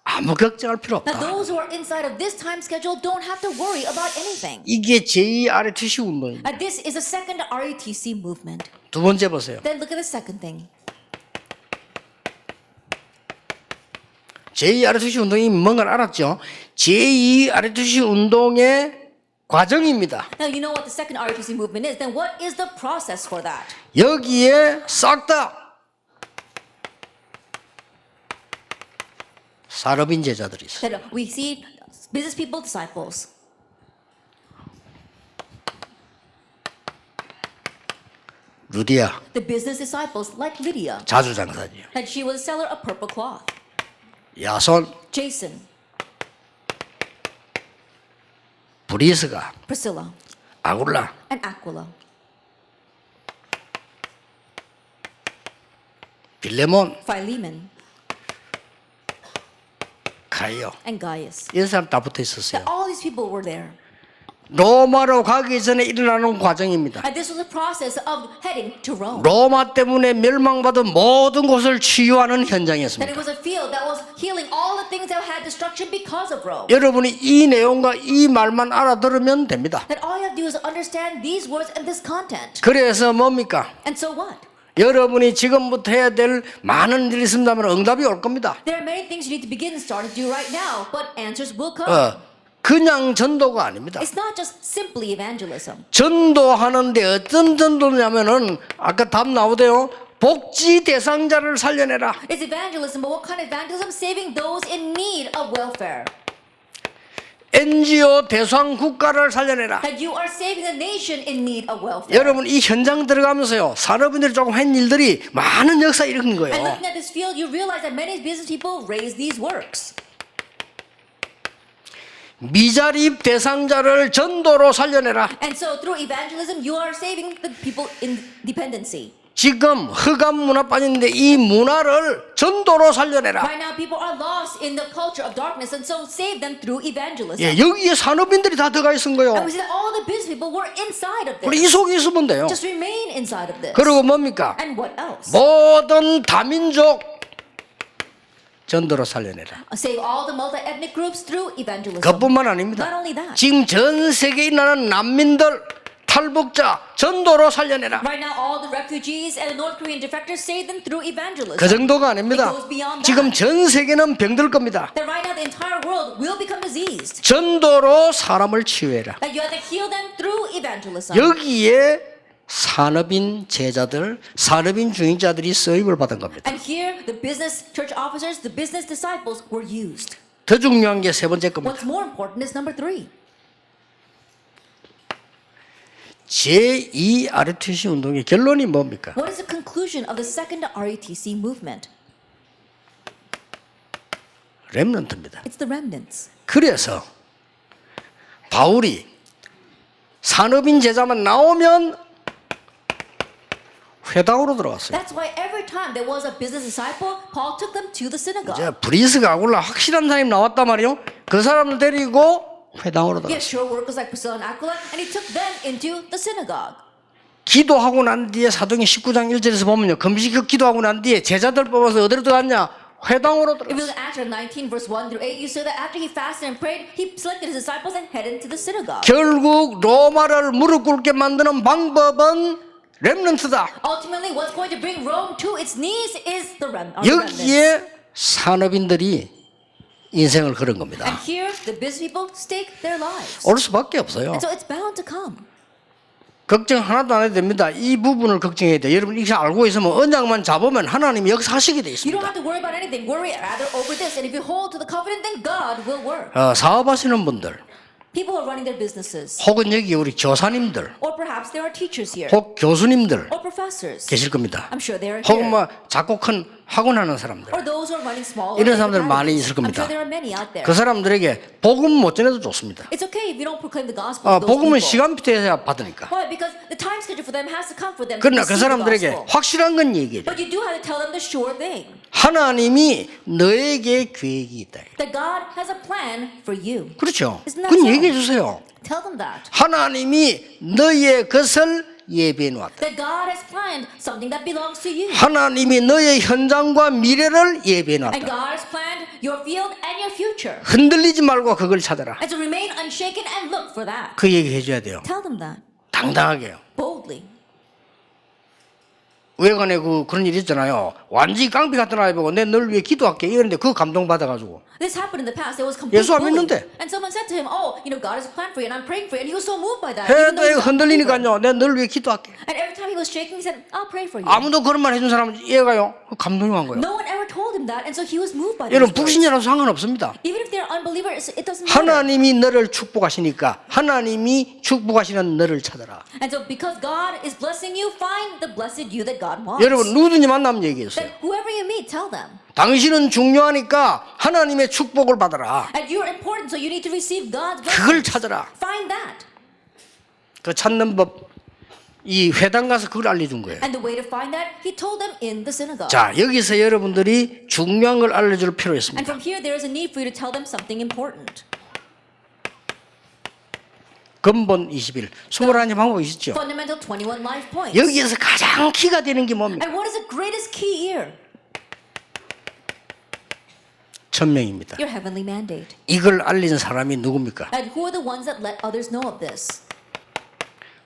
Speaker 1: 아무 걱정할 필요
Speaker 2: Now,
Speaker 1: 없다.
Speaker 2: those who are inside of this time schedule don't have to worry about anything.
Speaker 1: 이게 제2RTC 운동입니다.
Speaker 2: And this is a second RUTC movement.
Speaker 1: 두 번째 보세요.
Speaker 2: Then look at the second thing.
Speaker 1: 제2RTC 운동이 뭔가를 알았죠? 제2RTC 운동의 과정입니다.
Speaker 2: Now, you know what the second RUTC movement is. Then what is the process for that?
Speaker 1: 여기에 싹 다 산업인 제자들이 있어요.
Speaker 2: That we see business people, disciples.
Speaker 1: 루디아
Speaker 2: The business disciples, like Lydia,
Speaker 1: 자주장사지요.
Speaker 2: that she was a seller of purple cloth.
Speaker 1: 야손
Speaker 2: Jason,
Speaker 1: 브리스가
Speaker 2: Priscilla,
Speaker 1: 아굴라
Speaker 2: and Aquila.
Speaker 1: 빌레몬
Speaker 2: Philemon,
Speaker 1: 가이오
Speaker 2: and Gaius.
Speaker 1: 이런 사람 다 붙어 있었어요.
Speaker 2: That all these people were there.
Speaker 1: 로마로 가기 전에 일어나는 과정입니다.
Speaker 2: And this was a process of heading to Rome.
Speaker 1: 로마 때문에 멸망받은 모든 곳을 치유하는
Speaker 2: That it
Speaker 1: 현장이었습니다.
Speaker 2: was a field that was healing all the things that had destruction because of Rome.
Speaker 1: 여러분이 이 내용과 이 말만 알아들으면 됩니다.
Speaker 2: That all you have to do is understand these words and this content.
Speaker 1: 그래서 뭡니까?
Speaker 2: And so what?
Speaker 1: 여러분이 지금부터 해야 될 많은 일이 있습니다만 응답이 올 겁니다.
Speaker 2: There are many things you need to begin and start to do right now, but answers will come.
Speaker 1: 그냥 전도가 아닙니다.
Speaker 2: It's not just simply evangelism.
Speaker 1: 전도하는데 어떤 전도냐면은 아까 답 나오대요. 복지 대상자를 살려내라.
Speaker 2: It's evangelism, but what kind of evangelism? Saving those in need of welfare.
Speaker 1: NGO 대상 국가를 살려내라.
Speaker 2: That you are saving a nation in need of welfare.
Speaker 1: 여러분 이 현장 들어가면서요 산업인들이 조금 한 일들이 많은 역사 일으킨
Speaker 2: And
Speaker 1: 거예요.
Speaker 2: looking at this field, you realize that many business people raise these works.
Speaker 1: 미자립 대상자를 전도로 살려내라.
Speaker 2: And so through evangelism, you are saving the people in dependency.
Speaker 1: 지금 흑암 문화 빠졌는데 이 문화를 전도로 살려내라.
Speaker 2: Right now, people are lost in the culture of darkness, and so save them through evangelism.
Speaker 1: 예, 여기에 산업인들이 다 들어가 있은 거예요.
Speaker 2: And we see that all the business people were inside of
Speaker 1: 우리 이
Speaker 2: this.
Speaker 1: 속에 있으면 돼요.
Speaker 2: Just remain inside of this.
Speaker 1: 그리고 뭡니까?
Speaker 2: And what else?
Speaker 1: 모든 다민족 전도로 살려내라.
Speaker 2: Save all the multi-ethnic groups through evangelism.
Speaker 1: 그뿐만 아닙니다.
Speaker 2: Not only that.
Speaker 1: 지금 전 세계에 있는 난민들, 탈북자 전도로 살려내라.
Speaker 2: Right now, all the refugees and the North Korean defectors, save them through evangelism.
Speaker 1: 그 정도가 아닙니다.
Speaker 2: It goes beyond that.
Speaker 1: 지금 전 세계는 병들 겁니다.
Speaker 2: That right now the entire world will become diseased.
Speaker 1: 전도로 사람을 치유해라.
Speaker 2: That you have to heal them through evangelism.
Speaker 1: 여기에 산업인 제자들, 산업인 중직자들이 쓰임을 받은 겁니다.
Speaker 2: And here, the business church officers, the business disciples were used.
Speaker 1: 더 중요한 게 세 번째 겁니다.
Speaker 2: What's more important is number 3.
Speaker 1: 제2 RUTC 운동의 결론이 뭡니까?
Speaker 2: What is the conclusion of the second RUTC movement?
Speaker 1: 렘넌트입니다.
Speaker 2: It's the remnants.
Speaker 1: 그래서 바울이 산업인 제자만 나오면 회당으로 들어갔어요.
Speaker 2: That's why every time there was a business disciple, Paul took them to the synagogue.
Speaker 1: 이제 브리스가 아굴라 확실한 사람이 나왔단 말이요. 그 사람을 데리고 회당으로
Speaker 2: He had
Speaker 1: 들어갔어요.
Speaker 2: sure workers like Priscilla and Aquila, and he took them into the synagogue.
Speaker 1: 기도하고 난 뒤에 사도행 19장 1절에서 보면요. 금식 기도하고 난 뒤에 제자들 뽑아서 어디로 들어갔냐? 회당으로
Speaker 2: If you look
Speaker 1: 들어갔어요.
Speaker 2: at Acts 19, verse 1 through 8, you see that after he fasted and prayed, he selected his disciples and headed to the synagogue.
Speaker 1: 결국 로마를 무릎 꿇게 만드는 방법은 렘넌트다.
Speaker 2: Ultimately, what's going to bring Rome to its knees is the remnants.
Speaker 1: 여기에 산업인들이 인생을 걸은
Speaker 2: And
Speaker 1: 겁니다.
Speaker 2: here, the business people stake their lives.
Speaker 1: 올 수밖에 없어요.
Speaker 2: And so it's bound to come.
Speaker 1: 걱정 하나도 안 해도 됩니다. 이 부분을 걱정해야 돼요. 여러분 이렇게 알고 있으면 언약만 잡으면 하나님이 역사하시게 돼
Speaker 2: You don't
Speaker 1: 있습니다.
Speaker 2: have to worry about anything. Worry rather over this. And if you hold to the covenant, then God will work.
Speaker 1: 사업하시는 분들
Speaker 2: People who are running their businesses.
Speaker 1: 혹은 여기 우리 교사님들
Speaker 2: Or perhaps there are teachers here.
Speaker 1: 혹 교수님들
Speaker 2: Or professors.
Speaker 1: 계실 겁니다.
Speaker 2: I'm sure they are
Speaker 1: 혹은
Speaker 2: here.
Speaker 1: 뭐 작고 큰 학원 하는 사람들
Speaker 2: Or those who are running small.
Speaker 1: 이런
Speaker 2: or
Speaker 1: 사람들
Speaker 2: big
Speaker 1: 많이
Speaker 2: academies.
Speaker 1: 있을
Speaker 2: I'm
Speaker 1: 겁니다.
Speaker 2: sure there are many out there.
Speaker 1: 그 사람들에게 복음 못 전해도 좋습니다.
Speaker 2: It's okay if you don't proclaim the gospel to those
Speaker 1: 복음은
Speaker 2: people.
Speaker 1: 시간표에야 받으니까.
Speaker 2: Why? Because the time schedule for them has to come for them to
Speaker 1: 그러나 그
Speaker 2: receive the
Speaker 1: 사람들에게
Speaker 2: gospel.
Speaker 1: 확실한 건 얘기해줘.
Speaker 2: But you do have to tell them the sure thing.
Speaker 1: 하나님이 너에게 계획이 있다.
Speaker 2: That God has a plan for you.
Speaker 1: 그렇죠.
Speaker 2: Isn't that
Speaker 1: 그건
Speaker 2: so?
Speaker 1: 얘기해 주세요.
Speaker 2: Tell them that.
Speaker 1: 하나님이 너의 것을 예비해 놓았다.
Speaker 2: That God has planned something that belongs to you.
Speaker 1: 하나님이 너의 현장과 미래를 예비해
Speaker 2: And
Speaker 1: 놨다.
Speaker 2: God has planned your field and your future.
Speaker 1: 흔들리지 말고 그걸 찾아라.
Speaker 2: And to remain unshaken and look for that.
Speaker 1: 그 얘기 해줘야 돼요.
Speaker 2: Tell them that.
Speaker 1: 당당하게요.
Speaker 2: Boldly.
Speaker 1: 외관에 그런 일 있잖아요. 완전히 깡패 같은 아이 보고 내 널 위해 기도할게 이랬는데 그거 감동받아가지고
Speaker 2: This happened in the past. There was complete
Speaker 1: 예수 안
Speaker 2: bullying.
Speaker 1: 믿는데.
Speaker 2: And someone said to him, oh, you know, God has a plan for you and I'm praying for you. And he was so moved by that. even
Speaker 1: 해도
Speaker 2: though he's
Speaker 1: 애가
Speaker 2: an unbeliever.
Speaker 1: 흔들리니까요. 내 널 위해 기도할게.
Speaker 2: And every time he was shaking, he said, I'll pray for you.
Speaker 1: 아무도 그런 말 해준 사람은 얘가요. 감동이 간 거예요.
Speaker 2: No one ever told him that. And so he was moved by
Speaker 1: 여러분
Speaker 2: those words.
Speaker 1: 불신자라도 상관없습니다.
Speaker 2: Even if they're unbelievers, it doesn't matter.
Speaker 1: 하나님이 너를 축복하시니까 하나님이 축복하시는 너를 찾아라.
Speaker 2: And so because God is blessing you, find the blessed you that God wants.
Speaker 1: 여러분 누구든지 만나면 얘기했어요.
Speaker 2: That whoever you meet, tell them.
Speaker 1: 당신은 중요하니까 하나님의 축복을 받아라.
Speaker 2: And you're important, so you need to receive God's blessing.
Speaker 1: 그걸 찾아라.
Speaker 2: Find that.
Speaker 1: 그 찾는 법, 이 회당 가서 그걸 알려준 거예요.
Speaker 2: And the way to find that, he told them in the synagogue.
Speaker 1: 자, 여기서 여러분들이 중요한 걸 알려줄 필요가
Speaker 2: And
Speaker 1: 있습니다.
Speaker 2: from here, there is a need for you to tell them something important.
Speaker 1: 근본 21. 21가지 방법이 있죠.
Speaker 2: Fundamental 21 life points.
Speaker 1: 여기에서 가장 키가 되는 게 뭡니까?
Speaker 2: And what is the greatest key here?
Speaker 1: 천명입니다.
Speaker 2: Your heavenly mandate.
Speaker 1: 이걸 알린 사람이 누굽니까?
Speaker 2: And who are the ones that let others know of this?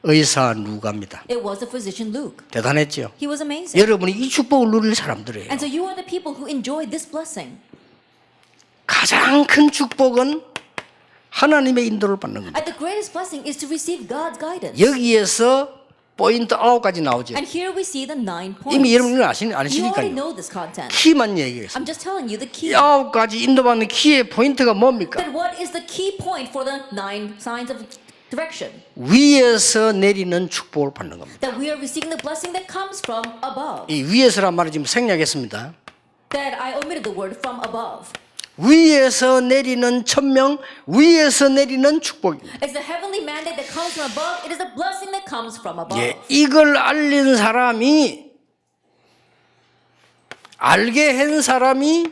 Speaker 1: 의사 누가입니다.
Speaker 2: It was the physician Luke.
Speaker 1: 대단했죠.
Speaker 2: He was amazing.
Speaker 1: 여러분이 이 축복을 누릴 사람들이에요.
Speaker 2: And so you are the people who enjoy this blessing.
Speaker 1: 가장 큰 축복은 하나님의 인도를 받는 겁니다.
Speaker 2: And the greatest blessing is to receive God's guidance.
Speaker 1: 여기에서 포인트 9가지 나오죠.
Speaker 2: And here we see the 9 points.
Speaker 1: 이미 여러분은
Speaker 2: You already
Speaker 1: 아시니까요.
Speaker 2: know this content.
Speaker 1: 키만 얘기했어요.
Speaker 2: I'm just telling you the key.
Speaker 1: 이 9가지 인도받는 키의 포인트가 뭡니까?
Speaker 2: Then what is the key point for the 9 signs of direction?
Speaker 1: 위에서 내리는 축복을 받는 겁니다.
Speaker 2: That we are receiving the blessing that comes from above.
Speaker 1: 이 위에서란 말을 지금 생략했습니다.
Speaker 2: That I omitted the word from above.
Speaker 1: 위에서 내리는 천명, 위에서 내리는 축복입니다.
Speaker 2: It's the heavenly mandate that comes from above. It is the blessing that comes from above.
Speaker 1: 예, 이걸 알린 사람이 알게 한 사람이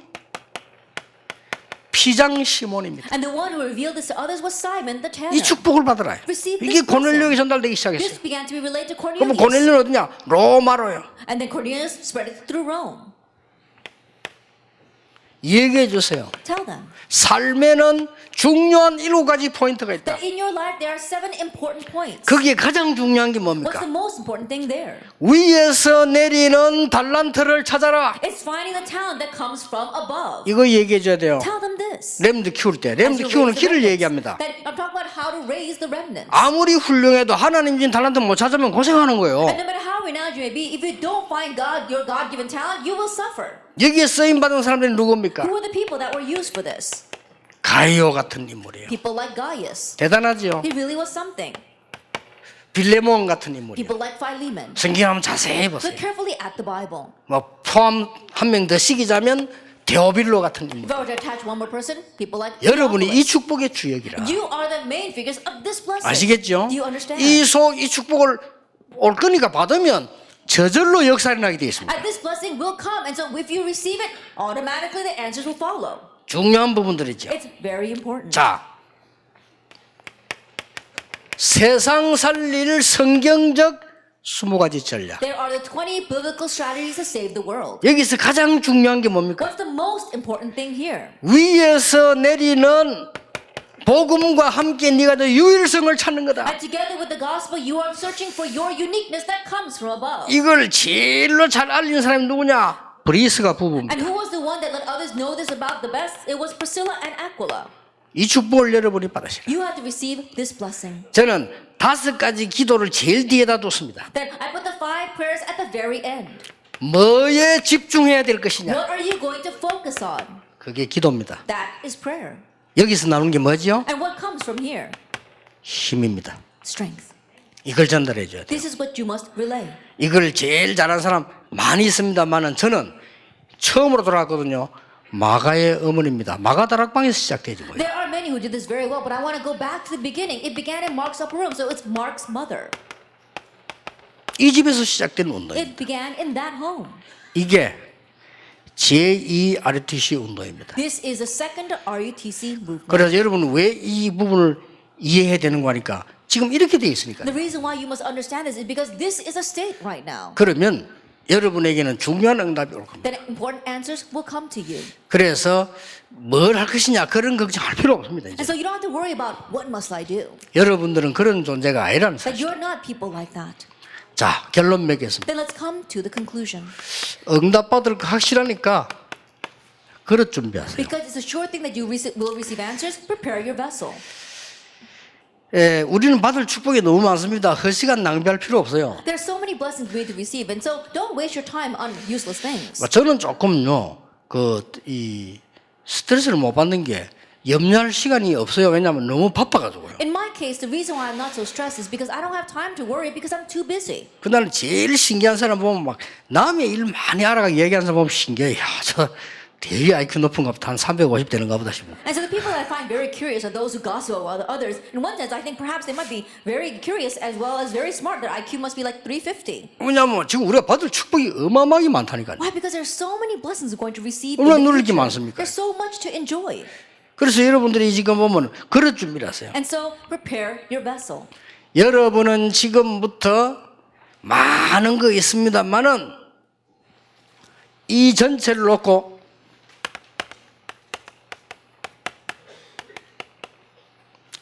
Speaker 1: 피장 시몬입니다.
Speaker 2: And the one who revealed this to others was Simon the tanner.
Speaker 1: 이 축복을 받아라.
Speaker 2: Receive
Speaker 1: 이게
Speaker 2: this
Speaker 1: 고넬료에게
Speaker 2: blessing.
Speaker 1: 전달되기
Speaker 2: This
Speaker 1: 시작했어요.
Speaker 2: began to be relayed to
Speaker 1: 그럼
Speaker 2: Cornelius.
Speaker 1: 고넬료는 어디냐? 로마로요.
Speaker 2: And then Cornelius spread it through Rome.
Speaker 1: 얘기해 주세요.
Speaker 2: Tell them
Speaker 1: 삶에는 중요한 7가지 포인트가 있다.
Speaker 2: that in your life there are 7 important points.
Speaker 1: 거기에 가장 중요한 게
Speaker 2: What's
Speaker 1: 뭡니까?
Speaker 2: the most important thing there?
Speaker 1: 위에서 내리는 달란트를 찾아라.
Speaker 2: It's finding the talent that comes from above.
Speaker 1: 이거 얘기해 줘야 돼요.
Speaker 2: Tell them this.
Speaker 1: 렘드 키울 때, 렘드
Speaker 2: As you
Speaker 1: 키우는
Speaker 2: raise the
Speaker 1: 키를
Speaker 2: remnants.
Speaker 1: 얘기합니다.
Speaker 2: That I'm talking about how to raise the remnants.
Speaker 1: 아무리 훌륭해도 하나님 준 달란트 못 찾으면 고생하는 거예요.
Speaker 2: And no matter how renowned you may be, if you don't find God, your God-given talent, you will suffer.
Speaker 1: 여기에 쓰임 받은 사람들이 누굽니까?
Speaker 2: Who are the people that were used for this?
Speaker 1: 가이오 같은 인물이에요.
Speaker 2: People like Gaius.
Speaker 1: 대단하지요.
Speaker 2: He really was something.
Speaker 1: 빌레몬 같은 인물이에요.
Speaker 2: People like Philemon.
Speaker 1: 성경 한번 자세히
Speaker 2: Look
Speaker 1: 보세요.
Speaker 2: carefully at the Bible.
Speaker 1: 뭐 포함 한 명 더 시기자면 데오빌로 같은
Speaker 2: If
Speaker 1: 겁니다.
Speaker 2: I were to attach one more person, people like
Speaker 1: 여러분이 이
Speaker 2: Theophilus.
Speaker 1: 축복의 주역이라.
Speaker 2: You are the main figures of this blessing.
Speaker 1: 아시겠죠?
Speaker 2: Do you understand?
Speaker 1: 이 축복을 올 거니까 받으면 저절로 역사가 나게 되어 있습니다.
Speaker 2: And this blessing will come, and so if you receive it, automatically the answers will follow.
Speaker 1: 중요한 부분들이죠.
Speaker 2: It's very important.
Speaker 1: 자, 세상 살릴 성경적 20가지 전략.
Speaker 2: There are the 20 biblical strategies to save the world.
Speaker 1: 여기서 가장 중요한 게 뭡니까?
Speaker 2: What's the most important thing here?
Speaker 1: 위에서 내리는 복음과 함께 네가 더 유일성을 찾는 거다.
Speaker 2: And together with the gospel, you are searching for your uniqueness that comes from above.
Speaker 1: 이걸 제일로 잘 알린 사람이 누구냐? 브리스가 부부입니다.
Speaker 2: And who was the one that let others know this about the best? It was Priscilla and Aquila.
Speaker 1: 이 축복을 여러분이 받으시라.
Speaker 2: You have to receive this blessing.
Speaker 1: 저는 5가지 기도를 제일 뒤에다 뒀습니다.
Speaker 2: Then I put the 5 prayers at the very end.
Speaker 1: 뭐에 집중해야 될 것이냐?
Speaker 2: What are you going to focus on?
Speaker 1: 그게 기도입니다.
Speaker 2: That is prayer.
Speaker 1: 여기서 나오는 게 뭐죠?
Speaker 2: And what comes from here?
Speaker 1: 힘입니다.
Speaker 2: Strength.
Speaker 1: 이걸 전달해 줘야 돼요.
Speaker 2: This is what you must relay.
Speaker 1: 이걸 제일 잘하는 사람 많이 있습니다만은 저는 처음으로 돌아왔거든요. 마가의 어머니입니다. 마가 다락방에서 시작되죠. 뭐예요.
Speaker 2: There are many who did this very well, but I want to go back to the beginning. It began in Mark's upper room, so it's Mark's mother.
Speaker 1: 이 집에서 시작된 운동입니다.
Speaker 2: It began in that home.
Speaker 1: 이게 제2 RUTC 운동입니다.
Speaker 2: This is the second RUTC movement.
Speaker 1: 그래서 여러분은 왜 이 부분을 이해해야 되는 거니까 지금 이렇게 돼 있으니까.
Speaker 2: The reason why you must understand this is because this is a state right now.
Speaker 1: 그러면 여러분에게는 중요한 응답이 올 겁니다.
Speaker 2: Then important answers will come to you.
Speaker 1: 그래서 뭘 할 것이냐 그런 걱정할 필요 없습니다.
Speaker 2: And
Speaker 1: 이제
Speaker 2: so you don't have to worry about what must I do.
Speaker 1: 여러분들은 그런 존재가 아니라는
Speaker 2: That
Speaker 1: 사실.
Speaker 2: you're not people like that.
Speaker 1: 자, 결론 맺겠습니다.
Speaker 2: Then let's come to the conclusion.
Speaker 1: 응답받을 거 확실하니까 그릇 준비하세요.
Speaker 2: Because it's a sure thing that you will receive answers, prepare your vessel.
Speaker 1: 우리는 받을 축복이 너무 많습니다. 헛시간 낭비할 필요 없어요.
Speaker 2: There are so many blessings we need to receive, and so don't waste your time on useless things.
Speaker 1: 저는 조금요, 이 스트레스를 못 받는 게 염려할 시간이 없어요. 왜냐하면 너무 바빠가지고요.
Speaker 2: In my case, the reason why I'm not so stressed is because I don't have time to worry because I'm too busy.
Speaker 1: 그날 제일 신기한 사람 보면 막 남의 일 많이 알아가 얘기하는 사람 보면 신기해. 야, 저 되게 IQ 높은가 보다. 한 350 되는가 보다 싶어요.
Speaker 2: And so the people that I find very curious are those who gossip about others. In one sense, I think perhaps they might be very curious as well as very smart. Their IQ must be like 350.
Speaker 1: 왜냐하면 지금 우리가 받을 축복이 어마어마하게 많다니까요.
Speaker 2: Why? Because there's so many blessings we're going to receive.
Speaker 1: 얼마나
Speaker 2: In the
Speaker 1: 누릴 게
Speaker 2: future.
Speaker 1: 많습니까?
Speaker 2: There's so much to enjoy.
Speaker 1: 그래서 여러분들이 지금 보면 그릇 준비를 하세요.
Speaker 2: And so prepare your vessel.
Speaker 1: 여러분은 지금부터 많은 거 있습니다만은 이 전체를 놓고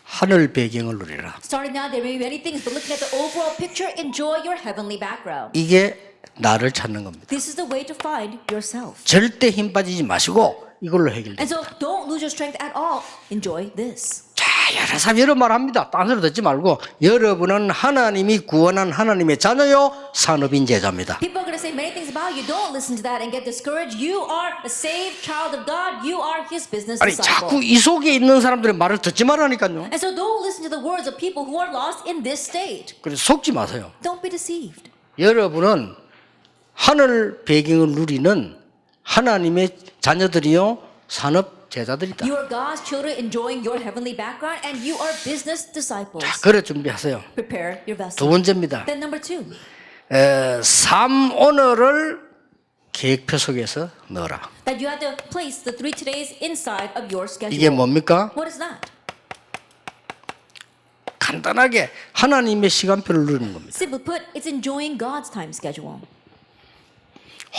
Speaker 1: 하늘 배경을 누리라.
Speaker 2: Starting now, there may be many things, but looking at the overall picture, enjoy your heavenly background.
Speaker 1: 이게 나를 찾는 겁니다.
Speaker 2: This is the way to find yourself.
Speaker 1: 절대 힘 빠지지 마시고 이걸로 해결됩니다.
Speaker 2: And so don't lose your strength at all. Enjoy this.
Speaker 1: 자, 여러 사람 여러 말 합니다. 딴 소리 듣지 말고 여러분은 하나님이 구원한 하나님의 자녀요 산업인 제자입니다.
Speaker 2: People are going to say many things about you. Don't listen to that and get discouraged. You are a saved child of God. You are His business
Speaker 1: 아니
Speaker 2: disciple.
Speaker 1: 자꾸 이 속에 있는 사람들의 말을 듣지 말라니까요.
Speaker 2: And so don't listen to the words of people who are lost in this state.
Speaker 1: 그래서 속지 마세요.
Speaker 2: Don't be deceived.
Speaker 1: 여러분은 하늘 배경을 누리는 하나님의 자녀들이요 산업 제자들이다.
Speaker 2: You are God's children enjoying your heavenly background, and you are business disciples.
Speaker 1: 자, 그래 준비하세요.
Speaker 2: Prepare your vessel.
Speaker 1: 두 번째입니다.
Speaker 2: Then number 2.
Speaker 1: 삶 오늘을 계획표 속에서 넣어라.
Speaker 2: That you have to place the 3 todays inside of your schedule.
Speaker 1: 이게 뭡니까?
Speaker 2: What is that?
Speaker 1: 간단하게 하나님의 시간표를 누리는 겁니다.
Speaker 2: Simply put, it's enjoying God's time schedule.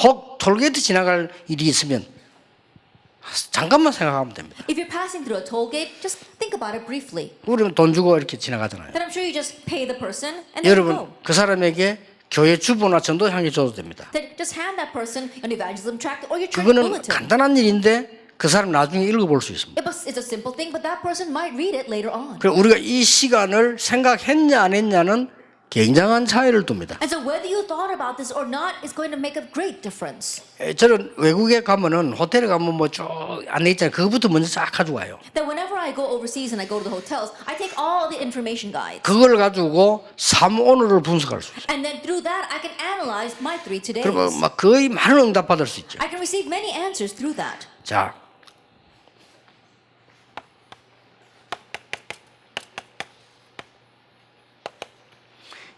Speaker 1: 혹 톨게이트 지나갈 일이 있으면 잠깐만 생각하면 됩니다.
Speaker 2: If you're passing through a toll gate, just think about it briefly.
Speaker 1: 우리는 돈 주고 이렇게 지나가잖아요.
Speaker 2: Then I'm sure you just pay the person and then
Speaker 1: 여러분
Speaker 2: go.
Speaker 1: 그 사람에게 교회 주보나 전도향기 줘도 됩니다.
Speaker 2: Then just hand that person an evangelism tract or your church
Speaker 1: 그거는
Speaker 2: bulletin.
Speaker 1: 간단한 일인데 그 사람 나중에 읽어볼 수 있습니다.
Speaker 2: It's a simple thing, but that person might read it later on.
Speaker 1: 그래서 우리가 이 시간을 생각했냐 안 했냐는 굉장한 차이를 둡니다.
Speaker 2: And so whether you thought about this or not is going to make a great difference.
Speaker 1: 저는 외국에 가면은 호텔에 가면 뭐 쭉 안에 있잖아요. 그거부터 먼저 쫙 가지고 와요.
Speaker 2: That whenever I go overseas and I go to the hotels, I take all the information guides.
Speaker 1: 그걸 가지고 삶 오늘을 분석할 수 있어요.
Speaker 2: And then through that, I can analyze my 3 todays.
Speaker 1: 그리고 막 거의 많은 응답 받을 수 있죠.
Speaker 2: I can receive many answers through that.
Speaker 1: 자,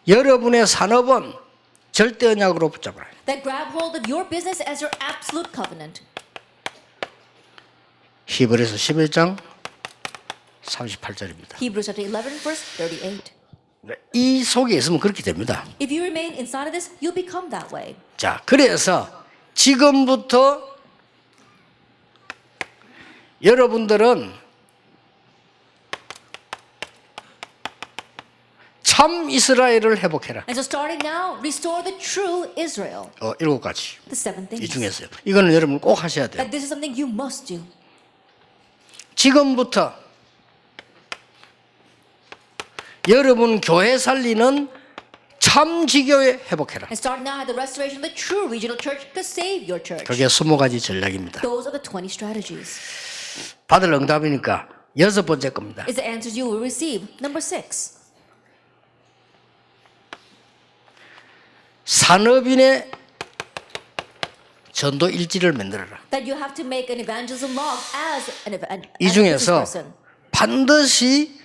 Speaker 1: 여러분의 산업은 절대 언약으로 붙잡아라.
Speaker 2: That grab hold of your business as your absolute covenant.
Speaker 1: 히브리서 11장 38절입니다.
Speaker 2: Hebrews chapter 11, verse 38.
Speaker 1: 이 속에 있으면 그렇게 됩니다.
Speaker 2: If you remain inside of this, you'll become that way.
Speaker 1: 자, 그래서 지금부터 여러분들은 참 이스라엘을 회복해라.
Speaker 2: And so starting now, restore the true Israel.
Speaker 1: 7가지.
Speaker 2: The seven
Speaker 1: 이
Speaker 2: things.
Speaker 1: 중에서요. 이거는 여러분 꼭 하셔야 돼요.
Speaker 2: That this is something you must do.
Speaker 1: 지금부터 여러분 교회 살리는 참 지교회 회복해라.
Speaker 2: And start now at the restoration of the true regional church to save your church.
Speaker 1: 그게 20가지 전략입니다.
Speaker 2: Those are the 20 strategies.
Speaker 1: 받을 응답이니까 6번째 겁니다.
Speaker 2: Is the answers you will receive. Number 6.
Speaker 1: 산업인의 전도 일지를 만들어라.
Speaker 2: That you have to make an evangelism log as
Speaker 1: 이
Speaker 2: as a business
Speaker 1: 중에서
Speaker 2: person.
Speaker 1: 반드시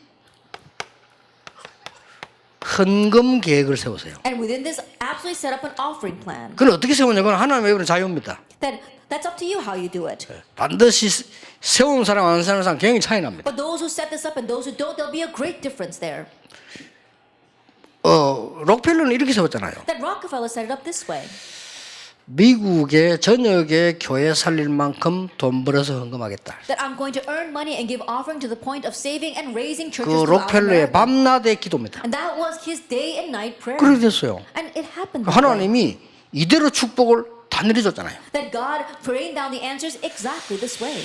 Speaker 1: 헌금 계획을 세우세요.
Speaker 2: And within this, absolutely set up an offering plan.
Speaker 1: 그건 어떻게 세우냐면 하나님의 이거는 자유입니다.
Speaker 2: That's up to you how you do it.
Speaker 1: 반드시 세운 사람 안 세우는 사람 굉장히 차이 납니다.
Speaker 2: But those who set this up and those who don't, there'll be a great difference there.
Speaker 1: 록펠러는 이렇게 세웠잖아요.
Speaker 2: That Rockefeller set it up this way.
Speaker 1: 미국의 전역의 교회 살릴 만큼 돈 벌어서 헌금하겠다.
Speaker 2: That I'm going to earn money and give offering to the point of saving and raising churches
Speaker 1: 그
Speaker 2: throughout
Speaker 1: 록펠러의
Speaker 2: America.
Speaker 1: 밤낮의 기도입니다.
Speaker 2: And that was his day and night prayer.
Speaker 1: 그렇게 됐어요.
Speaker 2: And it happened that way.
Speaker 1: 하나님이 이대로 축복을 다 내려줬잖아요.
Speaker 2: That God praying down the answers exactly this way.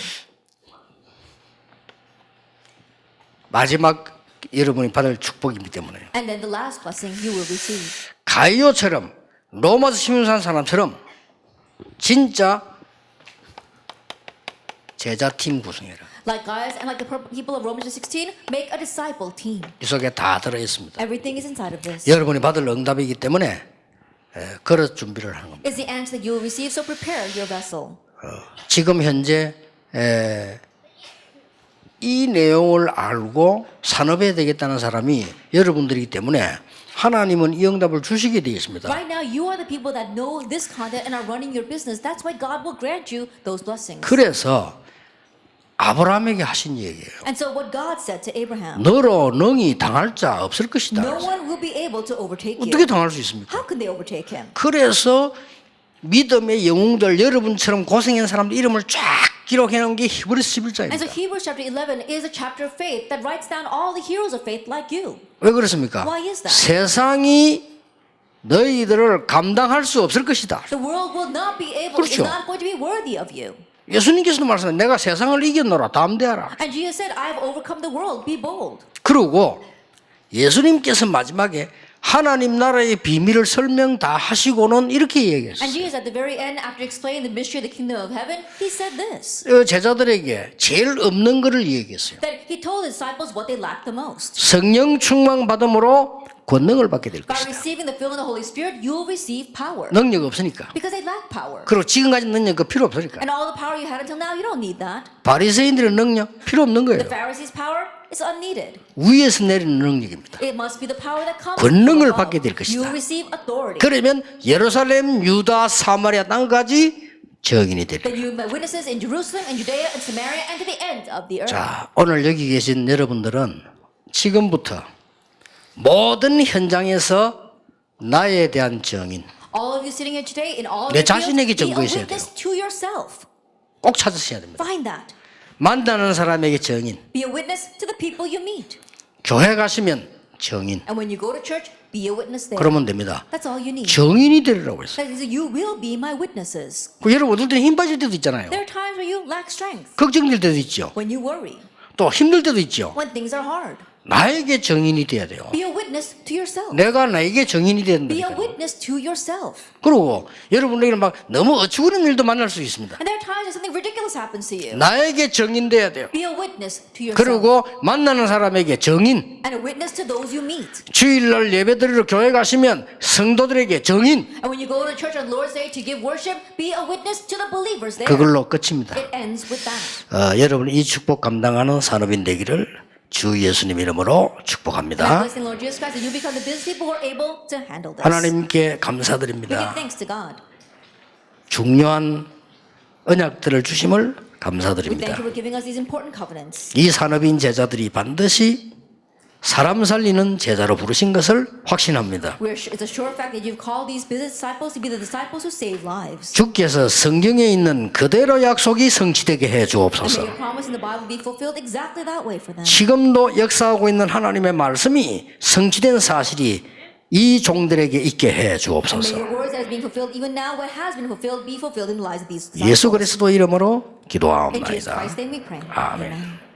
Speaker 1: 마지막 여러분이 받을 축복이기 때문에
Speaker 2: And then the last blessing you will receive.
Speaker 1: 가이오처럼 로마서 신문산 사람처럼 진짜 제자팀 구성해라.
Speaker 2: Like guys and like the people of Romans 16, make a disciple team.
Speaker 1: 이 속에 다 들어 있습니다.
Speaker 2: Everything is inside of this.
Speaker 1: 여러분이 받을 응답이기 때문에 그릇 준비를 하는 겁니다.
Speaker 2: Is the answer that you will receive, so prepare your vessel.
Speaker 1: 지금 현재 이 내용을 알고 산업해야 되겠다는 사람이 여러분들이기 때문에 하나님은 이 응답을 주시게 되어 있습니다.
Speaker 2: Right now, you are the people that know this content and are running your business. That's why God will grant you those blessings.
Speaker 1: 그래서 아브라함에게 하신 얘기예요.
Speaker 2: And so what God said to Abraham,
Speaker 1: 너로 능히 당할 자 없을 것이다.
Speaker 2: no one will be able to overtake
Speaker 1: 어떻게
Speaker 2: you.
Speaker 1: 당할 수 있습니까?
Speaker 2: How can they overtake him?
Speaker 1: 그래서 믿음의 영웅들 여러분처럼 고생한 사람들 이름을 쫙 기록해 놓은 게 히브리서
Speaker 2: And so
Speaker 1: 11장입니다.
Speaker 2: Hebrews chapter 11 is a chapter of faith that writes down all the heroes of faith like you.
Speaker 1: 왜 그렇습니까?
Speaker 2: Why is that?
Speaker 1: 세상이 너희들을 감당할 수 없을 것이다.
Speaker 2: The world will not be able, is
Speaker 1: 그렇죠.
Speaker 2: not going to be worthy of you.
Speaker 1: 예수님께서도 말씀하셨어요. 내가 세상을 이겼노라. 담대하라.
Speaker 2: And Jesus said, I have overcome the world, be bold.
Speaker 1: 그리고 예수님께서 마지막에 하나님 나라의 비밀을 설명 다 하시고는 이렇게
Speaker 2: And
Speaker 1: 얘기했어요.
Speaker 2: Jesus at the very end, after explaining the mystery of the kingdom of heaven, he said this.
Speaker 1: 제자들에게 제일 없는 것을 얘기했어요.
Speaker 2: That he told his disciples what they lacked the most.
Speaker 1: 성령 충만 받음으로 권능을 받게 될
Speaker 2: By
Speaker 1: 것이다.
Speaker 2: receiving the filling of the Holy Spirit, you will receive power.
Speaker 1: 능력 없으니까.
Speaker 2: Because they lack power.
Speaker 1: 그리고 지금 가진 능력 그 필요 없으니까.
Speaker 2: And all the power you had until now, you don't need that.
Speaker 1: 바리새인들의 능력 필요 없는
Speaker 2: The
Speaker 1: 거예요.
Speaker 2: Pharisees' power is unneeded.
Speaker 1: 위에서 내리는 능력입니다.
Speaker 2: It must be the power that comes
Speaker 1: 권능을
Speaker 2: from
Speaker 1: 받게 될
Speaker 2: above.
Speaker 1: 것이다.
Speaker 2: You will receive authority.
Speaker 1: 그러면 예루살렘, 유다, 사마리아 땅까지 증인이 될
Speaker 2: That
Speaker 1: 거예요.
Speaker 2: you are witnesses in Jerusalem, and Judea, and Samaria, and to the end of the earth.
Speaker 1: 자, 오늘 여기 계신 여러분들은 지금부터 모든 현장에서 나에 대한 증인
Speaker 2: All of you sitting here today, in all of
Speaker 1: 내
Speaker 2: your fields,
Speaker 1: 자신에게
Speaker 2: be a
Speaker 1: 증거하셔야
Speaker 2: witness to yourself.
Speaker 1: 꼭 찾으셔야 됩니다.
Speaker 2: Find that.
Speaker 1: 만나는 사람에게 증인,
Speaker 2: Be a witness to the people you meet.
Speaker 1: 교회 가시면 증인,
Speaker 2: And when you go to church, be a witness there.
Speaker 1: 그러면 됩니다.
Speaker 2: That's all you need.
Speaker 1: 증인이 되리라고 했어요.
Speaker 2: That is, you will be my witnesses.
Speaker 1: 그 여러분 어떨 때 힘 빠질 때도 있잖아요.
Speaker 2: There are times where you lack strength,
Speaker 1: 걱정될 때도 있죠.
Speaker 2: when you worry,
Speaker 1: 또 힘들 때도 있죠.
Speaker 2: when things are hard.
Speaker 1: 나에게 증인이 돼야 돼요.
Speaker 2: Be a witness to yourself.
Speaker 1: 내가 나에게 증인이
Speaker 2: Be a
Speaker 1: 된다니까.
Speaker 2: witness to yourself.
Speaker 1: 그리고 여러분에게는 막 너무 어처구니 일도 만날 수 있습니다.
Speaker 2: And there are times that something ridiculous happens to you.
Speaker 1: 나에게 증인 돼야 돼요.
Speaker 2: Be a witness to yourself.
Speaker 1: 그리고 만나는 사람에게 증인.
Speaker 2: And a witness to those you meet.
Speaker 1: 주일날 예배드리러 교회 가시면 성도들에게 증인.
Speaker 2: And when you go to church on Lord's Day to give worship, be a witness to the believers there.
Speaker 1: 그걸로 끝입니다.
Speaker 2: It ends with that.
Speaker 1: 여러분 이 축복 감당하는 산업인 되기를 주 예수님 이름으로
Speaker 2: And
Speaker 1: 축복합니다.
Speaker 2: blessing Lord Jesus Christ that you become the business people who are able to handle this.
Speaker 1: 하나님께
Speaker 2: We give
Speaker 1: 감사드립니다.
Speaker 2: thanks to God.
Speaker 1: 중요한 언약들을 주심을
Speaker 2: We thank
Speaker 1: 감사드립니다.
Speaker 2: you for giving us these important covenants.
Speaker 1: 이 산업인 제자들이 반드시 사람 살리는 제자로 부르신 것을 확신합니다.
Speaker 2: It's a sure fact that you've called these business disciples to be the disciples who save lives.
Speaker 1: 주께서 성경에 있는 그대로 약속이 성취되게 해
Speaker 2: And may
Speaker 1: 주옵소서.
Speaker 2: your promise in the Bible be fulfilled exactly that way for them.
Speaker 1: 지금도 역사하고 있는 하나님의 말씀이 성취된 사실이 이 종들에게 있게 해
Speaker 2: And may
Speaker 1: 주옵소서.
Speaker 2: your words that is being fulfilled even now, what has been fulfilled, be fulfilled in the lives of these disciples.
Speaker 1: 예수 그리스도 이름으로
Speaker 2: In Jesus
Speaker 1: 기도하옵나이다.
Speaker 2: Christ's name we pray.
Speaker 1: 아멘.
Speaker 2: Amen.